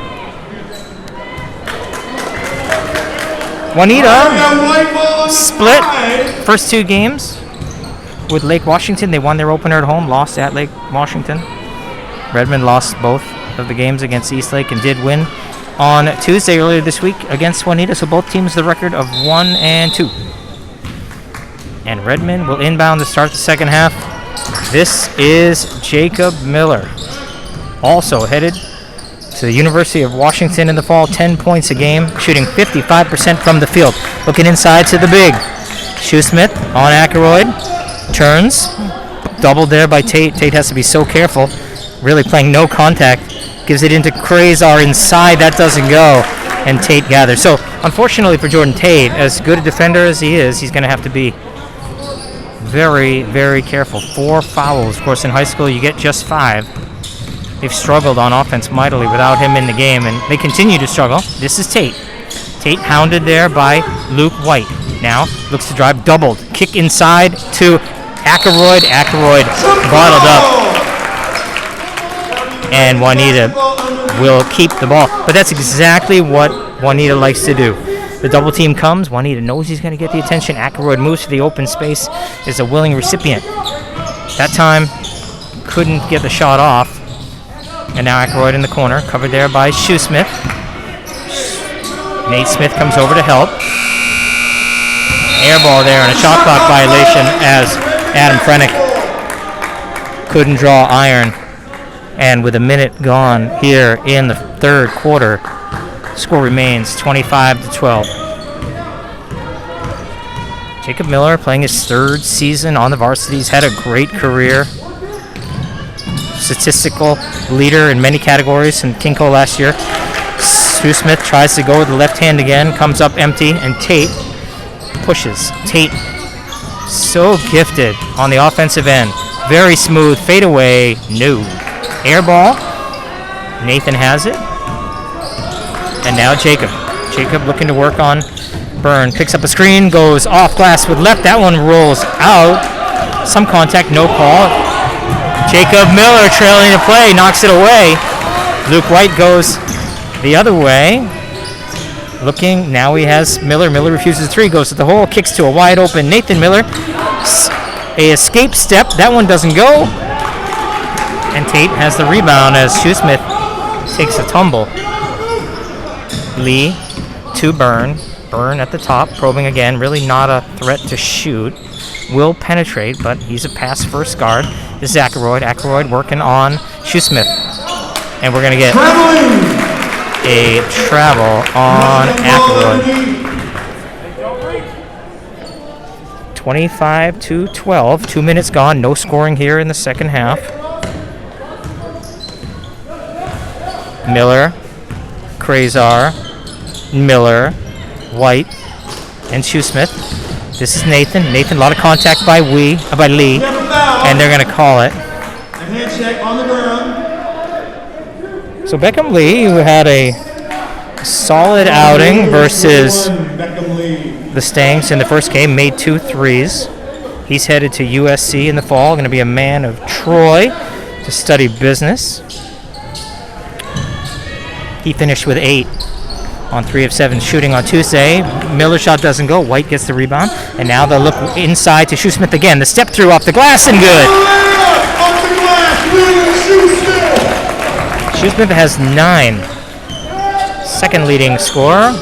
C: Juanita split first 2 games with Lake Washington. They won their opener at home, lost at Lake Washington. Redmond lost both of the games against Eastlake and did win on Tuesday earlier this week against Juanita. So both teams the record of 1-2. And Redmond will inbound to start the second half. This is Jacob Miller, also headed to the University of Washington in the fall. 10 points a game, shooting 55% from the field. Looking inside to the big. Shoesmith on Ackroyd. Turns. Doubled there by Tate. Tate has to be so careful. Really playing no contact. Gives it into Krazar inside. That doesn't go. And Tate gathers. So, unfortunately for Jordan Tate, as good a defender as he is, he's going to have to be very, very careful. 4 fouls. Of course, in high school, you get just 5. They've struggled on offense mightily without him in the game, and they continue to struggle. This is Tate. Tate hounded there by Luke White. Now looks to drive, doubled. Kick inside to Ackroyd. Ackroyd bottled up. And Juanita will keep the ball. But that's exactly what Juanita likes to do. The double team comes. Juanita knows he's going to get the attention. Ackroyd moves to the open space. Is a willing recipient. That time, couldn't get the shot off. And now Ackroyd in the corner, covered there by Shoesmith. Nate Smith comes over to help. Air ball there and a shot clock violation as Adam Frenick couldn't draw iron. And with a minute gone here in the third quarter, score remains 25-12. Jacob Miller playing his 3rd season on the varsity. He's had a great career. Statistical leader in many categories in Kinko last year. Shoesmith tries to go with the left hand again, comes up empty, and Tate pushes. Tate, so gifted on the offensive end. Very smooth, fade away, no. Air ball, Nathan has it. And now Jacob. Jacob looking to work on Byrne. Picks up a screen, goes off glass with left. That one rolls out. Some contact, no call. Jacob Miller trailing to play, knocks it away. Luke White goes the other way. Looking, now he has Miller. Miller refuses 3, goes to the hole, kicks to a wide open Nathan Miller. A escape step, that one doesn't go. And Tate has the rebound as Shoesmith takes a tumble. Lee to Byrne. Byrne at the top, probing again, really not a threat to shoot. Will penetrate, but he's a pass first guard. This is Ackroyd. Ackroyd working on Shoesmith. And we're going to get a travel on Ackroyd. 25-12. 2 minutes gone. No scoring here in the second half. Miller, Krazar, Miller, White, and Shoesmith. This is Nathan. Nathan, a lot of contact by Lee, and they're going to call it. So Beckham Lee, who had a solid outing versus the Stangs in the first game, made 2 threes. He's headed to USC in the fall, going to be a man of Troy to study business. He finished with 8 on 3 of 7 shooting on Tuesday. Miller's shot doesn't go. White gets the rebound. And now they'll look inside to Shoesmith again. The step through off the glass and good. Shoesmith has 9. Second leading scorer.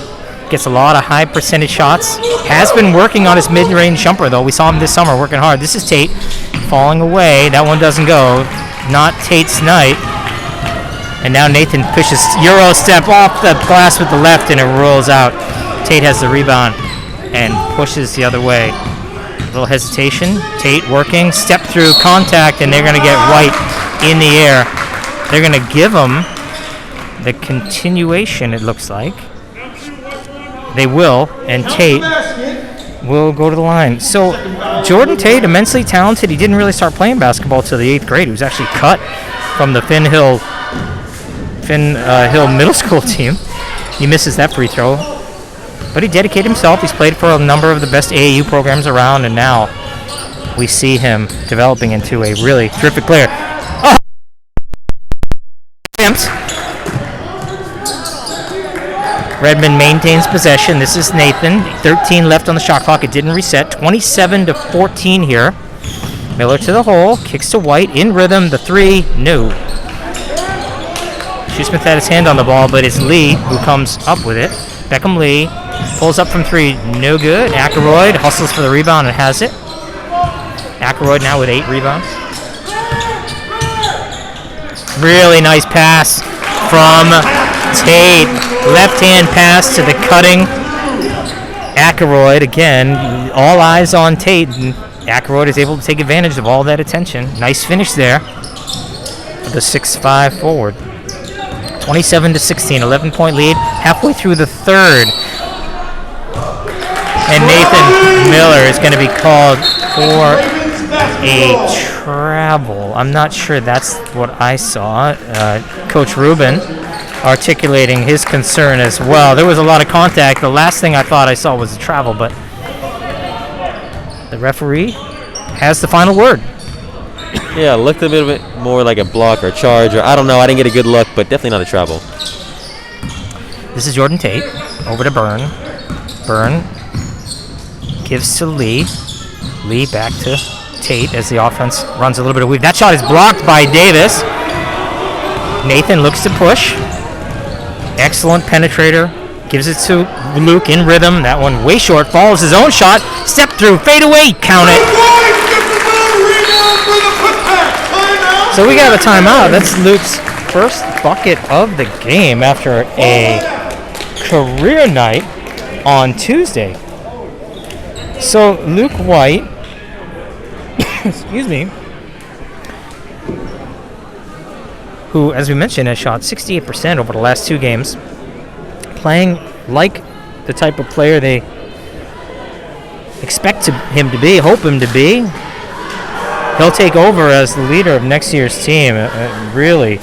C: Gets a lot of high percentage shots. Has been working on his mid-range jumper, though. We saw him this summer working hard. This is Tate falling away. That one doesn't go. Not Tate's night. And now Nathan pushes Euro step off the glass with the left, and it rolls out. Tate has the rebound and pushes the other way. A little hesitation. Tate working, step through contact, and they're going to get White in the air. They're going to give him the continuation, it looks like. They will, and Tate will go to the line. So Jordan Tate, immensely talented. He didn't really start playing basketball till the 8th grade. He was actually cut from the Finn Hill middle school team. He misses that free throw. But he dedicated himself. He's played for a number of the best AAU programs around, and now we see him developing into a really terrific player. Redmond maintains possession. This is Nathan. 13 left on the shot clock. It didn't reset. 27-14 here. Miller to the hole. Kicks to White. In rhythm. The three. No. Shoesmith had his hand on the ball, but it's Lee who comes up with it. Beckham Lee pulls up from three. No good. Ackroyd hustles for the rebound and has it. Ackroyd now with 8 rebounds. Really nice pass from Tate. Left-hand pass to the cutting Ackroyd. Again, all eyes on Tate. And Ackroyd is able to take advantage of all that attention. Nice finish there for the 6'5 forward. 27-16, 11-point lead. Halfway through the third. And Nathan Miller is going to be called for a travel. I'm not sure that's what I saw. Coach Rubin articulating his concern as well. There was a lot of contact. The last thing I thought I saw was a travel, but the referee has the final word.
D: Yeah, looked a bit more like a block or charge, or I don't know. I didn't get a good look, but definitely not a travel.
C: This is Jordan Tate. Over to Byrne. Byrne gives to Lee. Lee back to Tate as the offense runs a little bit of weave. That shot is blocked by Davis. Nathan looks to push. Excellent penetrator. Gives it to Luke in rhythm. That one way short. Follows his own shot. Step through. Fade away. Count it. So we got a timeout. That's Luke's first bucket of the game after a career night on Tuesday. So Luke White, excuse me, who, as we mentioned, has shot 68% over the last 2 games, playing like the type of player they expect him to be, hope him to be. He'll take over as the leader of next year's team. Really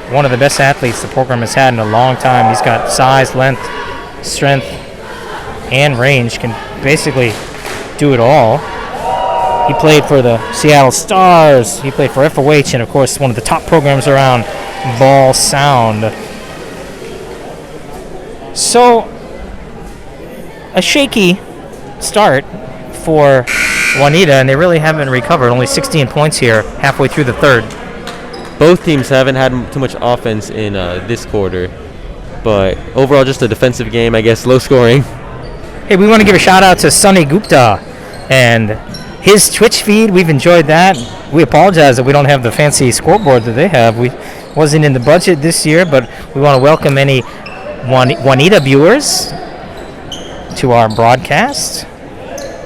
C: one of the best athletes the program has had in a long time. He's got size, length, strength, and range. Can basically do it all. He played for the Seattle Stars. He played for FOH, and of course one of the top programs around, Ball Sound. So a shaky start for Juanita, and they really haven't recovered. Only 16 points here halfway through the third.
D: Both teams haven't had too much offense in this quarter, but overall just a defensive game, I guess, low scoring.
C: Hey, we want to give a shout out to Sunny Gupta and his Twitch feed. We've enjoyed that. We apologize that we don't have the fancy scoreboard that they have. We wasn't in the budget this year, but we want to welcome any Juanita viewers to our broadcast.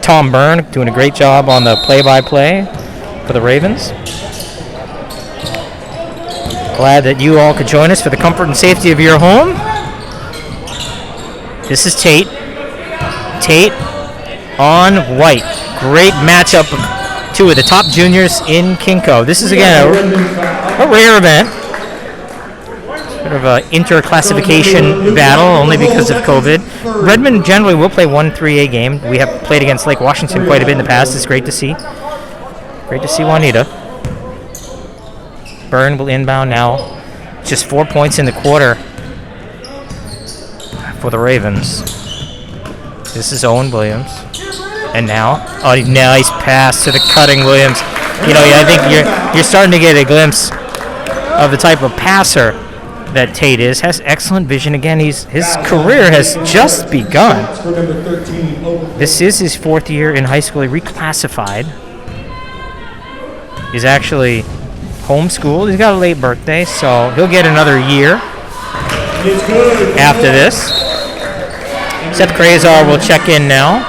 C: Tom Byrne doing a great job on the play-by-play for the Ravens. Glad that you all could join us for the comfort and safety of your home. This is Tate. Tate on White. Great matchup of 2 of the top juniors in Kinko. This is, again, a rare event. Sort of an interclassification battle, only because of COVID. Redmond generally will play 1 3A game. We have played against Lake Washington quite a bit in the past. It's great to see. Great to see Juanita. Byrne will inbound now. Just 4 points in the quarter for the Ravens. This is Owen Williams. And now, a nice pass to the cutting Williams. You know, I think you're starting to get a glimpse of the type of passer that Tate is. Has excellent vision. Again, his career has just begun. This is his 4th year in high school. He reclassified. He's actually homeschooled. He's got a late birthday, so he'll get another year after this. Seth Krazar will check in now,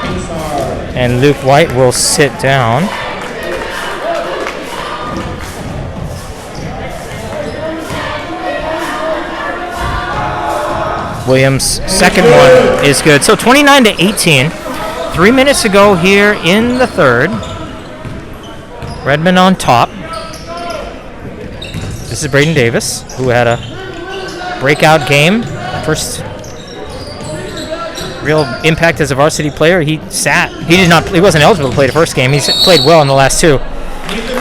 C: and Luke White will sit down. Williams' second one is good. So 29-18. 3 minutes ago here in the third. Redmond on top. This is Braden Davis, who had a breakout game. First real impact as a varsity player. He wasn't eligible to play the first game. He's played well in the last 2.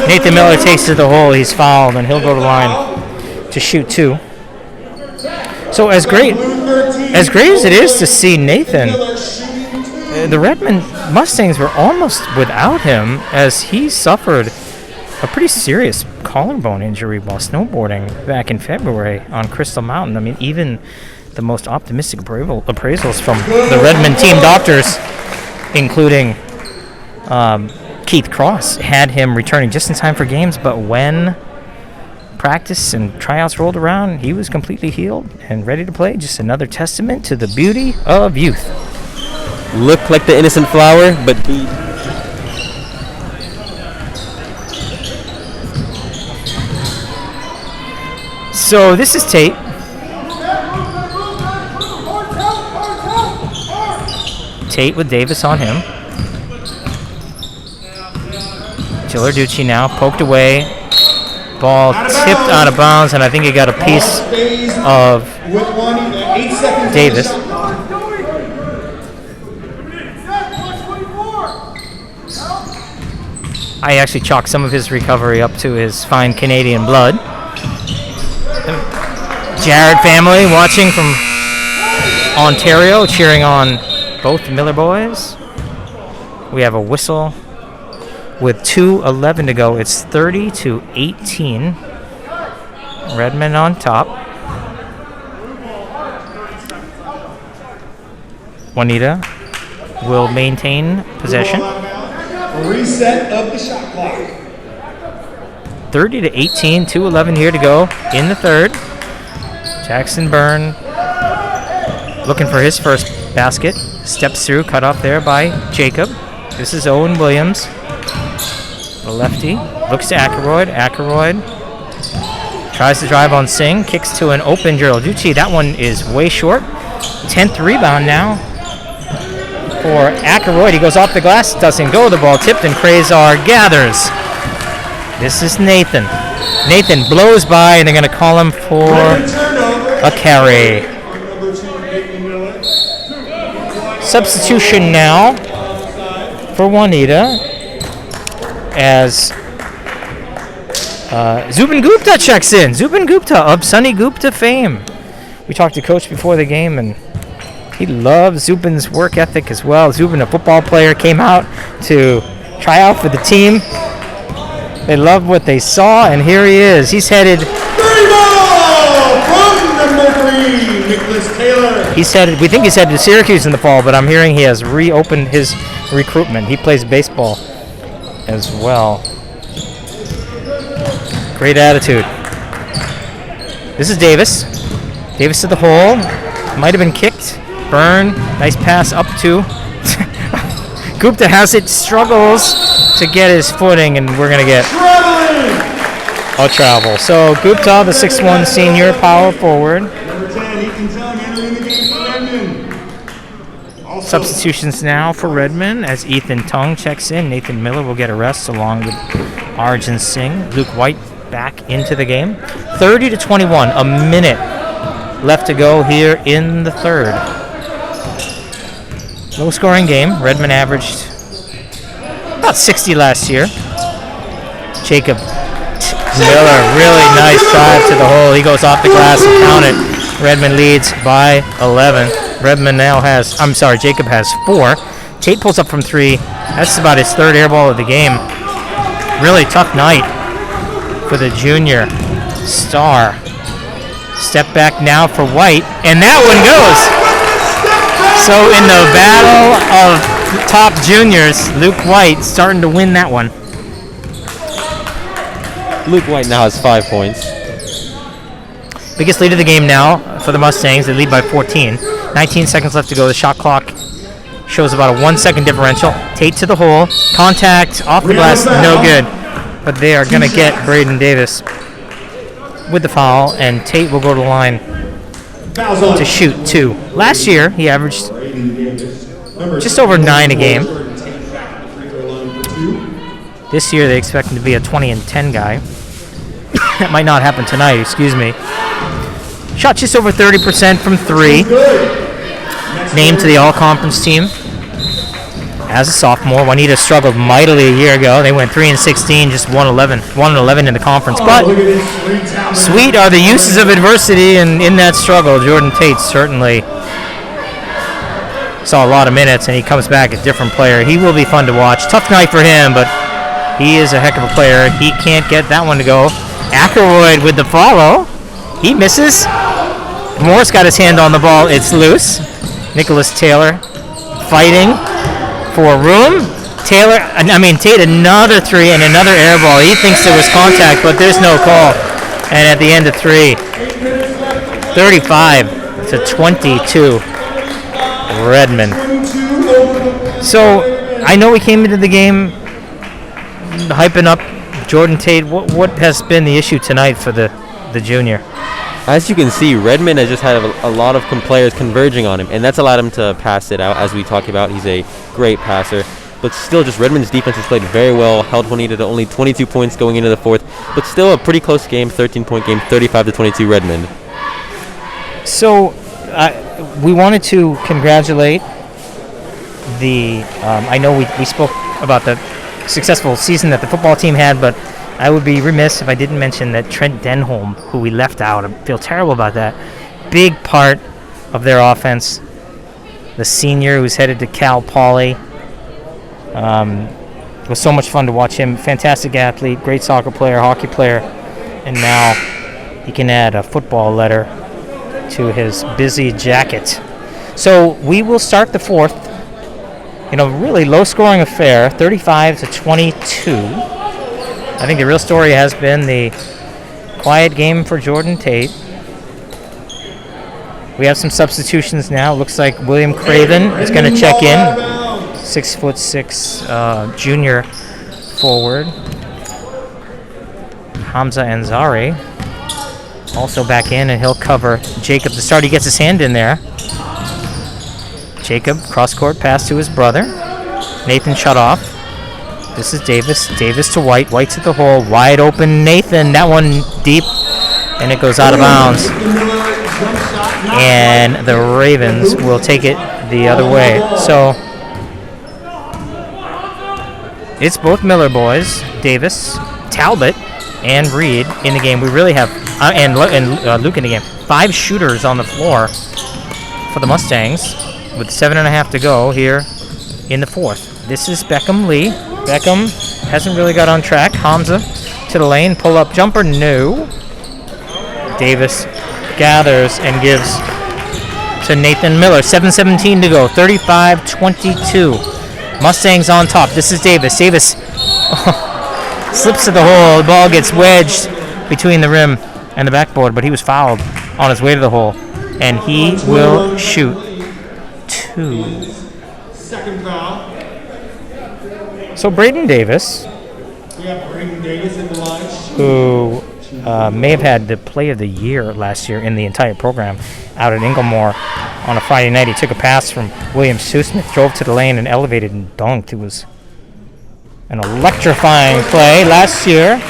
C: Nathan Miller takes to the hole. He's fouled, and he'll go to the line to shoot 2. So as great as great as it is to see Nathan, the Redmond Mustangs were almost without him as he suffered a pretty serious collarbone injury while snowboarding back in February on Crystal Mountain. I mean, even the most optimistic appraisals from the Redmond team doctors, including Keith Cross, had him returning just in time for games, but when practice and tryouts rolled around, he was completely healed and ready to play. Just another testament to the beauty of youth.
D: Look like the innocent flower, but be.
C: So this is Tate. Tate with Davis on him. Gilarducci now poked away. Ball tipped out of bounds, and I think he got a piece of Davis. I actually chalked some of his recovery up to his fine Canadian blood. Jared family watching from Ontario, cheering on both Miller boys. We have a whistle with 2:11 to go. It's 30-18. Redmond on top. Juanita will maintain possession.
A: Reset of the shot clock.
C: 30-18, 2:11 here to go in the third. Jackson Byrne looking for his first basket. Steps through, cut off there by Jacob. This is Owen Williams. The lefty looks to Ackroyd. Ackroyd tries to drive on Singh. Kicks to an open Gilarducci. That one is way short. 10th rebound now for Ackroyd. He goes off the glass. Doesn't go. The ball tipped and Krazar gathers. This is Nathan. Nathan blows by and they're going to call him for a carry. Substitution now for Juanita as Zubin Gupta checks in. Zubin Gupta of Sunny Gupta fame. We talked to Coach before the game, and he loves Zubin's work ethic as well. Zubin, a football player, came out to try out for the team. They loved what they saw, and here he is. He's headed.
A: From number 3, Nicholas Taylor.
C: He's headed. We think he's headed to Syracuse in the fall, but I'm hearing he has reopened his recruitment. He plays baseball as well. Great attitude. This is Davis. Davis to the hole. Might have been kicked. Byrne. Nice pass up to. Gupta has it. Struggles to get his footing, and we're going to get a travel. So Gupta, the 6'1 senior power forward.
A: Number 10, Ethan Tung entering the game for Redmond.
C: Substitutions now for Redmond as Ethan Tung checks in. Nathan Miller will get a rest along with Arjun Singh. Luke White back into the game. 30-21, a minute left to go here in the third. Low scoring game. Redmond averaged about 60 last year. Jacob Miller, really nice drive to the hole. He goes off the glass and count it. Redmond leads by 11. Redmond now has, Jacob has 4. Tate pulls up from 3. That's about his third air ball of the game. Really tough night for the junior star. Step back now for White, and that one goes. So in the battle of top juniors, Luke White starting to win that one.
D: Luke White now has 5 points.
C: Biggest lead of the game now for the Mustangs. They lead by 14. 19 seconds left to go. The shot clock shows about a 1 second differential. Tate to the hole. Contact off the glass. No good. But they are going to get Braden Davis with the foul, and Tate will go to the line to shoot 2. Last year, he averaged just over 9 a game. This year, they expect him to be a 20 and 10 guy. That might not happen tonight, excuse me. Shot just over 30% from 3. Named to the all-conference team as a sophomore. Juanita struggled mightily a year ago. They went 3-16, just 1-11 in the conference. But sweet are the uses of adversity, and in that struggle, Jordan Tate certainly saw a lot of minutes, and he comes back a different player. He will be fun to watch. Tough night for him, but he is a heck of a player. He can't get that one to go. Ackroyd with the follow. He misses. Morris got his hand on the ball. It's loose. Nicholas Taylor fighting for room. Tate another three and another air ball. He thinks there was contact, but there's no call. And at the end of three, 35-22, Redmond. So I know we came into the game hyping up Jordan Tate. What has been the issue tonight for the junior?
D: As you can see, Redmond has just had a lot of players converging on him, and that's allowed him to pass it out. As we talked about, he's a great passer. But still, just Redmond's defense has played very well, held Juanita to only 22 points going into the fourth, but still a pretty close game, 13-point game, 35-22 Redmond.
C: So we wanted to congratulate I know we spoke about the successful season that the football team had, but I would be remiss if I didn't mention that Trent Denholm, who we left out, I feel terrible about that, big part of their offense. The senior who's headed to Cal Poly. It was so much fun to watch him. Fantastic athlete, great soccer player, hockey player, and now he can add a football letter to his busy jacket. So we will start the fourth in a really low-scoring affair, 35-22. I think the real story has been the quiet game for Jordan Tate. We have some substitutions now. Looks like William Craven is going to check in. 6'6" junior forward. Hamza Ansari also back in, and he'll cover Jacob to start. He gets his hand in there. Jacob, cross-court pass to his brother. Nathan shut off. This is Davis. Davis to White. White's at the hole. Wide open Nathan. That one deep, and it goes out of bounds. And the Ravens will take it the other way. So it's both Miller boys, Davis, Talbot, and Reed in the game. We really have, and Luke in the game. 5 shooters on the floor for the Mustangs with 7.5 to go here in the fourth. This is Beckham Lee. Beckham hasn't really got on track. Hamza to the lane. Pull-up jumper. No. Davis gathers and gives to Nathan Miller. 7:17 to go. 35-22. Mustangs on top. This is Davis. Davis slips to the hole. The ball gets wedged between the rim and the backboard, but he was fouled on his way to the hole. And he will shoot 2.
A: Second foul.
C: So Braden Davis,
A: We have Braden Davis in the line.
C: who may have had the play of the year last year in the entire program out at Inglemore on a Friday night. He took a pass from William Susmith, drove to the lane and elevated and dunked. It was an electrifying play last year.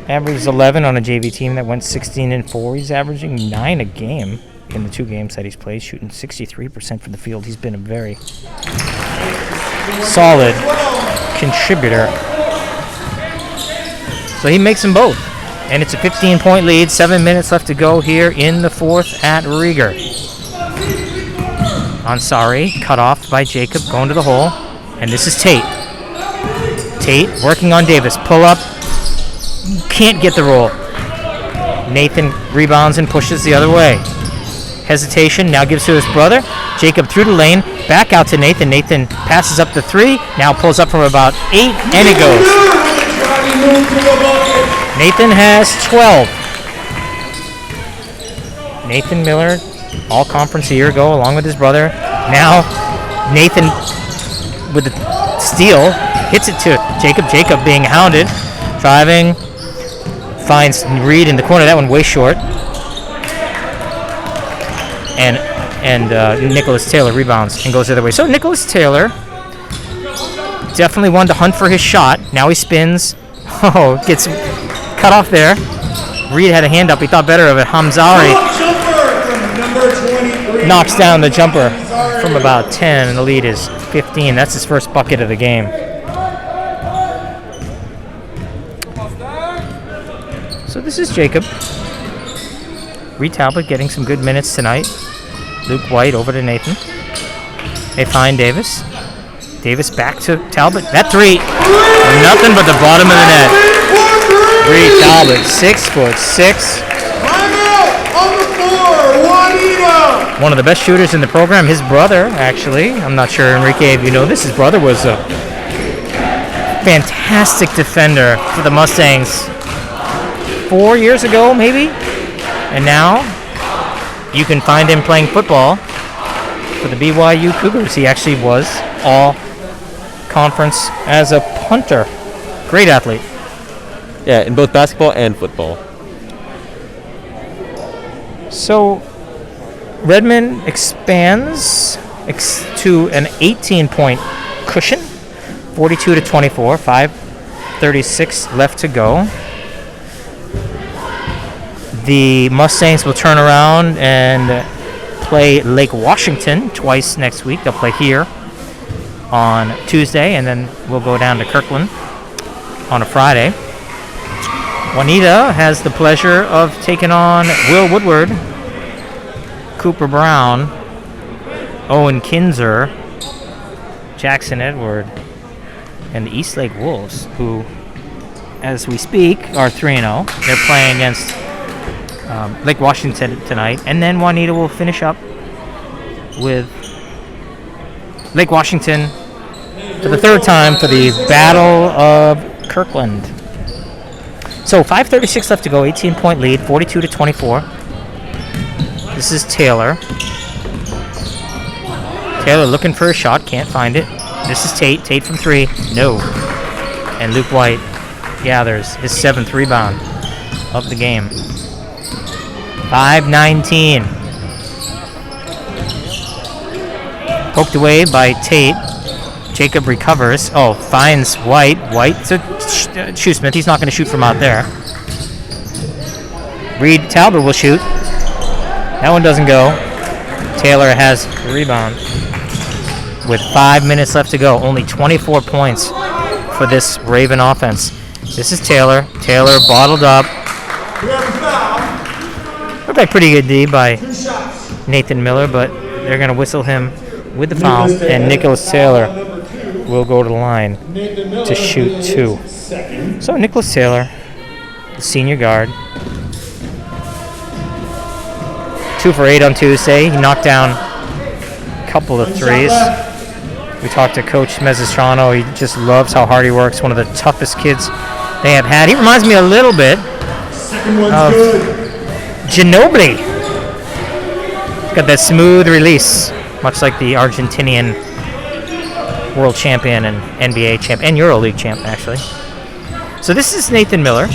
C: Averaged 11 on a JV team that went 16-4. He's averaging 9 a game in the 2 games that he's played, shooting 63% from the field. He's been a very solid contributor. So he makes them both. And it's a 15-point lead. 7 minutes left to go here in the fourth at Rieger. Ansari cut off by Jacob, going to the hole. And this is Tate. Tate working on Davis. Pull up. Can't get the roll. Nathan rebounds and pushes the other way. Hesitation, now gives to his brother. Jacob through the lane, back out to Nathan. Nathan passes up the 3, now pulls up from about 8, and it goes. Nathan has 12. Nathan Miller, all-conference a year ago, along with his brother. Now, Nathan, with the steal, hits it to Jacob. Jacob being hounded, driving, finds Reed in the corner. That one way short. And Nicholas Taylor rebounds and goes the other way. So Nicholas Taylor, definitely one to hunt for his shot. Now he spins. Oh, gets cut off there. Reed had a hand up. He thought better of it. Hamzari knocks down the jumper from about 10, and the lead is 15. That's his first bucket of the game. So this is Jacob. Reed Talbot getting some good minutes tonight. Luke White over to Nathan. They find Davis. Davis back to Talbot. That three, nothing but the bottom of the net. Reed Talbot, 6'6".
A: Timeout on the floor, Juanita.
C: One of the best shooters in the program. His brother, actually, I'm not sure, Enrique, if you know this, his brother was a fantastic defender for the Mustangs 4 years ago, maybe. And now you can find him playing football for the BYU Cougars. He actually was all conference as a punter. Great athlete.
D: Yeah, in both basketball and football.
C: So Redmond expands to an 18-point cushion, 42-24, 5:36 left to go. The Mustangs will turn around and play Lake Washington twice next week. They'll play here on Tuesday, and then we'll go down to Kirkland on a Friday. Juanita has the pleasure of taking on Will Woodward, Cooper Brown, Owen Kinzer, Jackson Edward, and the Eastlake Wolves, who, as we speak, are 3-0. They're playing against Lake Washington tonight, and then Juanita will finish up with Lake Washington for the third time for the Battle of Kirkland. So 5:36 left to go, 18-point lead, 42-24. This is Taylor. Taylor looking for a shot, can't find it. This is Tate. Tate from three, no. And Luke White gathers his 7th rebound of the game. 5:19. Poked away by Tate. Jacob recovers. Oh, finds White. White to Shoesmith. He's not going to shoot from out there. Reed Talbot will shoot. That one doesn't go. Taylor has the rebound. With 5 minutes left to go, only 24 points for this Raven offense. This is Taylor. Taylor bottled up. Looked like pretty good D by Nathan Miller, but they're going to whistle him with the foul, and Nicholas Taylor will go to the line to shoot 2. So Nicholas Taylor, the senior guard, 2 for 8 on Tuesday. He knocked down a couple of threes. We talked to Coach Mezzastrano. He just loves how hard he works. One of the toughest kids they have had. He reminds me a little bit of Ginobili. Got that smooth release, much like the Argentinian world champion and NBA champ and EuroLeague champ, actually. So this is Nathan Miller.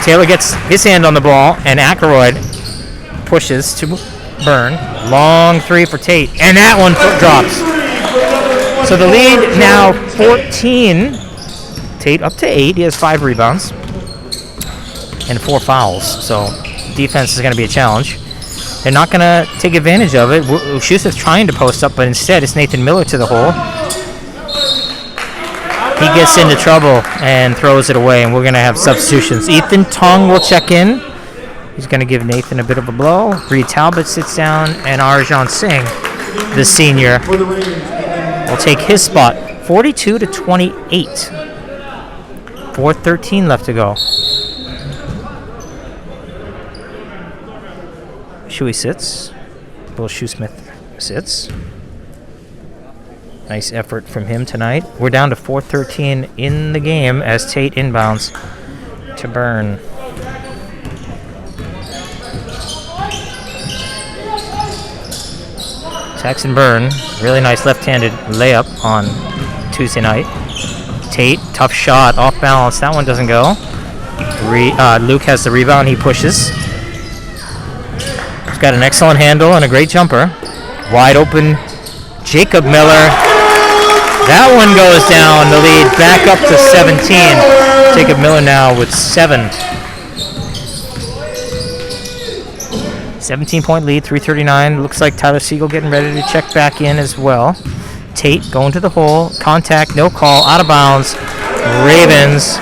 C: Taylor gets his hand on the ball, and Ackroyd pushes to Byrne. Long three for Tate, and that one drops. So the lead now 14. Tate up to 8. He has 5 rebounds and 4 fouls. So defense is going to be a challenge. They're not going to take advantage of it. Shoesmith's trying to post up, but instead it's Nathan Miller to the hole. He gets into trouble and throws it away, and we're going to have substitutions. Ethan Tong will check in. He's going to give Nathan a bit of a blow. Reed Talbot sits down, and Arjan Singh, the senior, will take his spot. 42-28. 4:13 left to go. Shuey sits. Will Shoesmith sits. Nice effort from him tonight. We're down to 4:13 in the game as Tate inbounds to Byrne. Saxon Byrne, really nice left-handed layup on Tuesday night. Tate, tough shot, off balance. That one doesn't go. Luke has the rebound. He pushes. He's got an excellent handle and a great jumper. Wide open, Jacob Miller. That one goes down. The lead back up to 17. Jacob Miller now with 7. 17-point lead, 3:39. Looks like Tyler Siegel getting ready to check back in as well. Tate going to the hole. Contact, no call, out of bounds. Ravens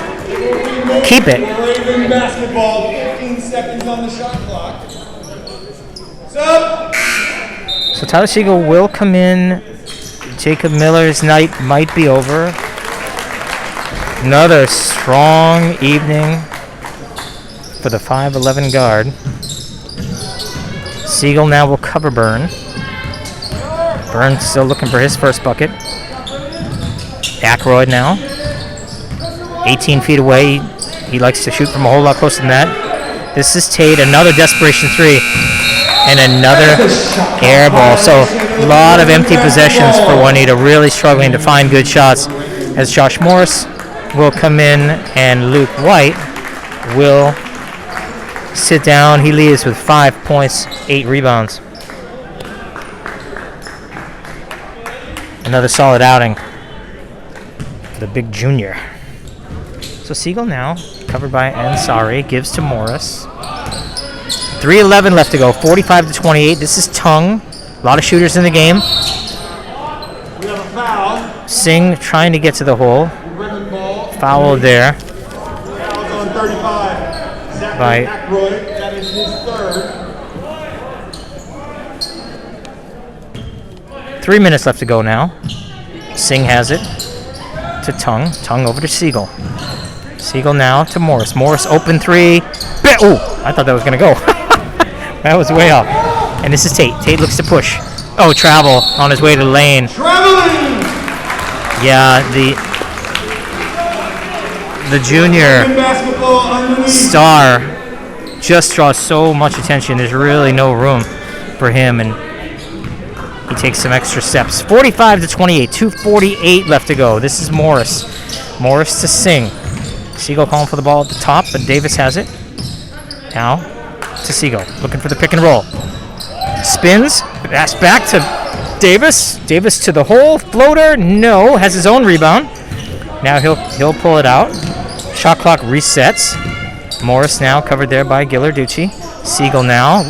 C: keep it.
A: Raven basketball, 15 seconds on the shot clock. Sub.
C: So Tyler Siegel will come in. Jacob Miller's night might be over. Another strong evening for the 5'11" guard. Siegel now will cover Byrne. Byrne still looking for his first bucket. Ackroyd now. 18 feet away. He likes to shoot from a whole lot closer than that. This is Tate, another desperation three. And another air ball. So a lot of empty possessions for Juanita, really struggling to find good shots. As Josh Morris will come in and Luke White will sit down. He leaves with 5 points, 8 rebounds. Another solid outing for the big junior. So Siegel now, covered by Ansari, gives to Morris. 3:11 left to go, 45-28. This is Tung. A lot of shooters in the game.
A: We have a foul.
C: Singh trying to get to the hole.
A: Redmond ball.
C: Foul there
A: Foul's on 35. Zachary
C: by
A: Ackroyd. That is his third.
C: 3 minutes left to go now. Singh has it to Tung. Tung over to Siegel. Siegel now to Morris. Morris open three. Oh, I thought that was going to go. That was way off. And this is Tate. Tate looks to push. Oh, travel on his way to the lane.
A: Traveling.
C: Yeah, the junior
A: Basketball underneath.
C: star just draws so much attention. There's really no room for him, and he takes some extra steps. 45-28, 2:48 left to go. This is Morris. Morris to Singh. Siegel calling for the ball at the top, but Davis has it. Now to Siegel, looking for the pick and roll. Spins, pass back to Davis. Davis to the hole, floater, no, has his own rebound. Now he'll pull it out. Shot clock resets. Morris now covered there by Ghilarducci. Siegel now,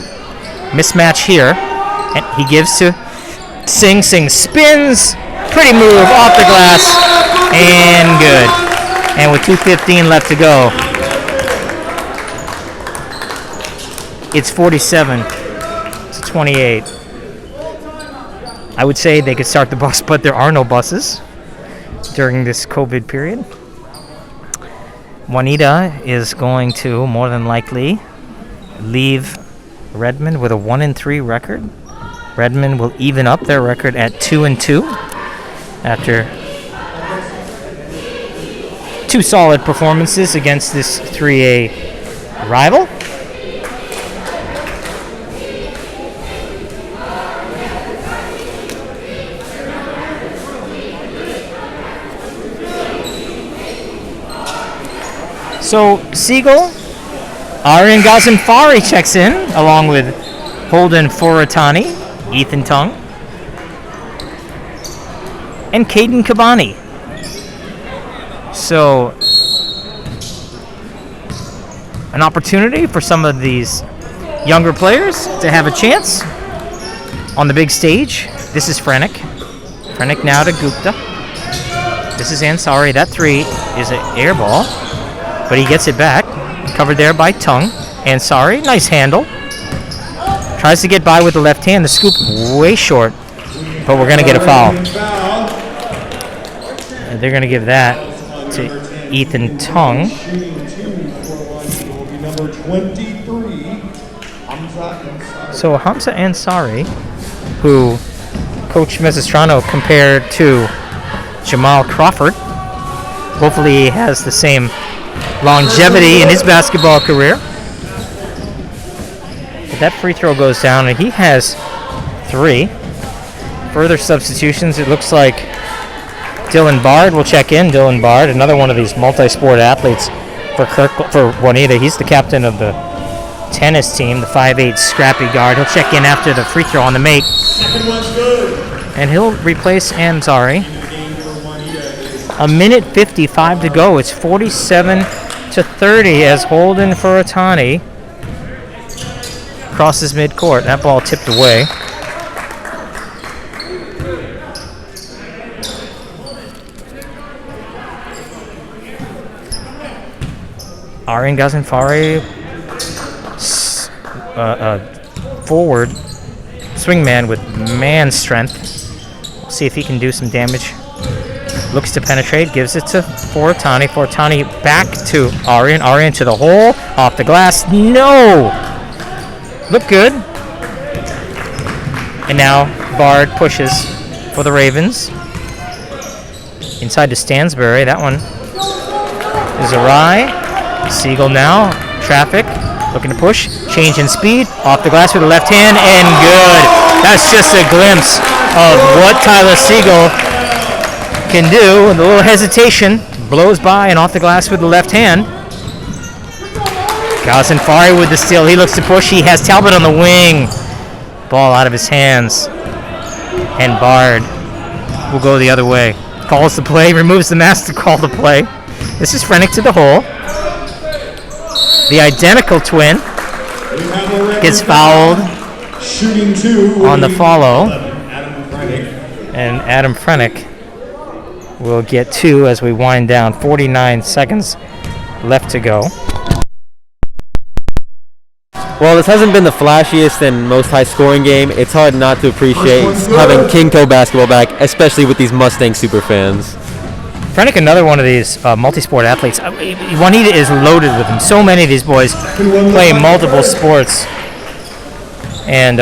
C: mismatch here, and he gives to Singh. Singh spins, pretty move off the glass, and good. And with 2:15 left to go, it's 47-28. I would say they could start the bus, but there are no buses during this COVID period. Juanita is going to, more than likely, leave Redmond with a 1-3 record. Redmond will even up their record at 2-2 after 2 solid performances against this 3A rival. So Siegel, Aryan Ghazenfari checks in, along with Holden Foratani, Ethan Tung, and Caden Kabani. So an opportunity for some of these younger players to have a chance on the big stage. This is Frenick. Frenick now to Gupta. This is Ansari. That three is an air ball, but he gets it back. Covered there by Tung. Ansari, nice handle. Tries to get by with the left hand. The scoop way short, but we're going to get a foul. And they're going to give that to Ethan Tung. So Hamza Ansari, who Coach Mezistrano compared to Jamal Crawford. Hopefully he has the same longevity in his basketball career. But that free throw goes down, and he has 3. Further substitutions, it looks like Dylan Bard will check in. Dylan Bard, another one of these multi-sport athletes for Juanita. He's the captain of the tennis team, the 5'8" scrappy guard. He'll check in after the free throw on the make.
A: Second one's good.
C: And he'll replace Ansari. 1:55 to go. It's 47-30 as Holden Foratani crosses midcourt. That ball tipped away. Aryan Ghazenfari forward swingman with man strength. We'll see if he can do some damage. Looks to penetrate, gives it to Fortani. Fortani back to Arian. Arian to the hole, off the glass. No! Look good. And now Bard pushes for the Ravens. Inside to Stansbury. That one is awry. Siegel now. Traffic. Looking to push. Change in speed. Off the glass with the left hand. And good. That's just a glimpse of what Tyler Siegel can do. With a little hesitation. Blows by and off the glass with the left hand. Gazenfari with the steal. He looks to push. He has Talbot on the wing. Ball out of his hands. And Bard will go the other way. Calls the play. Removes the mask to call the play. This is Frennick to the hole. The identical twin gets fouled on the follow. And Adam Frennick will get 2 as we wind down. 49 seconds left to go.
D: Well, this hasn't been the flashiest and most high-scoring game. It's hard not to appreciate having Kingco basketball back, especially with these Mustang super fans.
C: Frennick, another one of these multi-sport athletes. Juanita is loaded with them. So many of these boys play multiple sports. And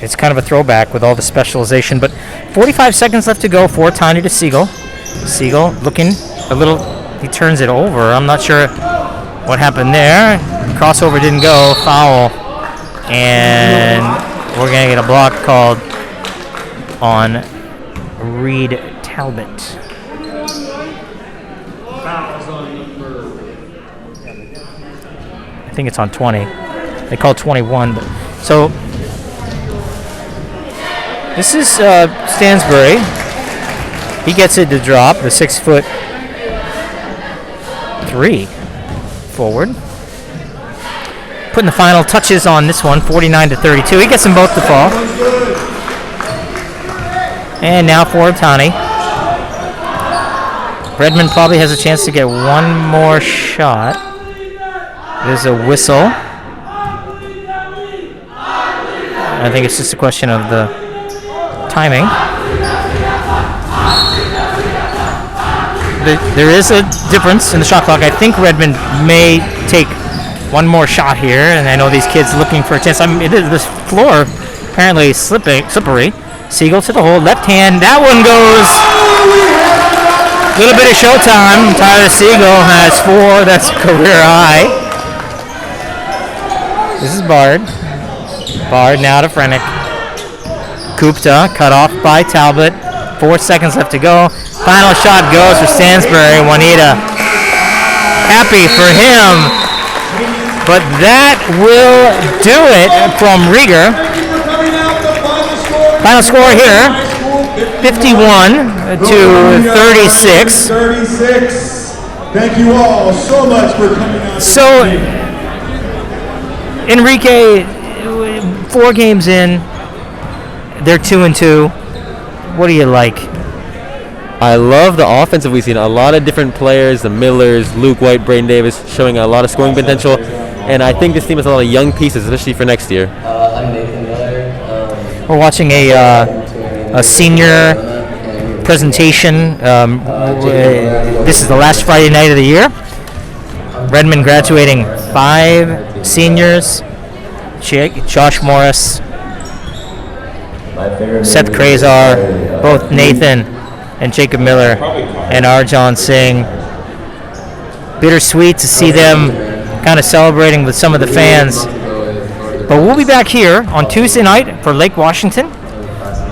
C: it's kind of a throwback with all the specialization. But 45 seconds left to go. Fortani to Siegel. Siegel looking a little, he turns it over. I'm not sure what happened there. Crossover didn't go. Foul. And we're going to get a block called on Reed Talbot. I think it's on 20. They call 21. But so this is Stansbury. He gets it to drop the 6'3" forward. Putting the final touches on this one, 49-32. He gets them both to fall. And now Fortani. Redmond probably has a chance to get one more shot. There's a whistle. I think it's just a question of the timing. There is a difference in the shot clock. I think Redmond may take one more shot here, and I know these kids looking for a chance. This floor apparently slippery. Siegel to the hole, left hand. That one goes. A little bit of showtime. Tyler Siegel has 4. That's career high. This is Bard. Bard now to Frennick. Kupta cut off by Talbot. 4 seconds left to go. Final shot goes for Stansbury. Juanita. Happy for him. But that will do it from Rieger. Final score here, 51-36.
A: Thank you all so much for coming out.
C: So, Enrique, 4 games in, they're 2-2. What do you like?
D: I love the offensive we've seen. A lot of different players, the Millers, Luke White, Braden Davis, showing a lot of scoring potential. And I think this team has a lot of young pieces, especially for next year.
G: I'm Nathan Miller.
C: We're watching a senior presentation. This is the last Friday night of the year. Redmond graduating 5 seniors. Josh Morris, Seth Krazar, both Nathan and Jacob Miller, and Arjan Singh. Bittersweet to see them kind of celebrating with some of the fans. But we'll be back here on Tuesday night for Lake Washington,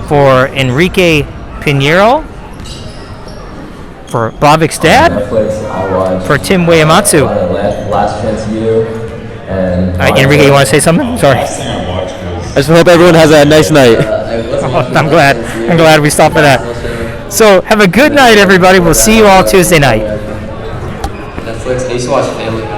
C: for Enrique Pinheiro, for Blavic's dad, for Tim Uematsu.
I: Last Chance You. And
C: Enrique, you want to say something? Sorry.
D: I just hope everyone has a nice night.
C: I'm glad we stopped for that. So have a good night, everybody. We'll see you all Tuesday night.
G: Netflix. I used to watch Family Guy.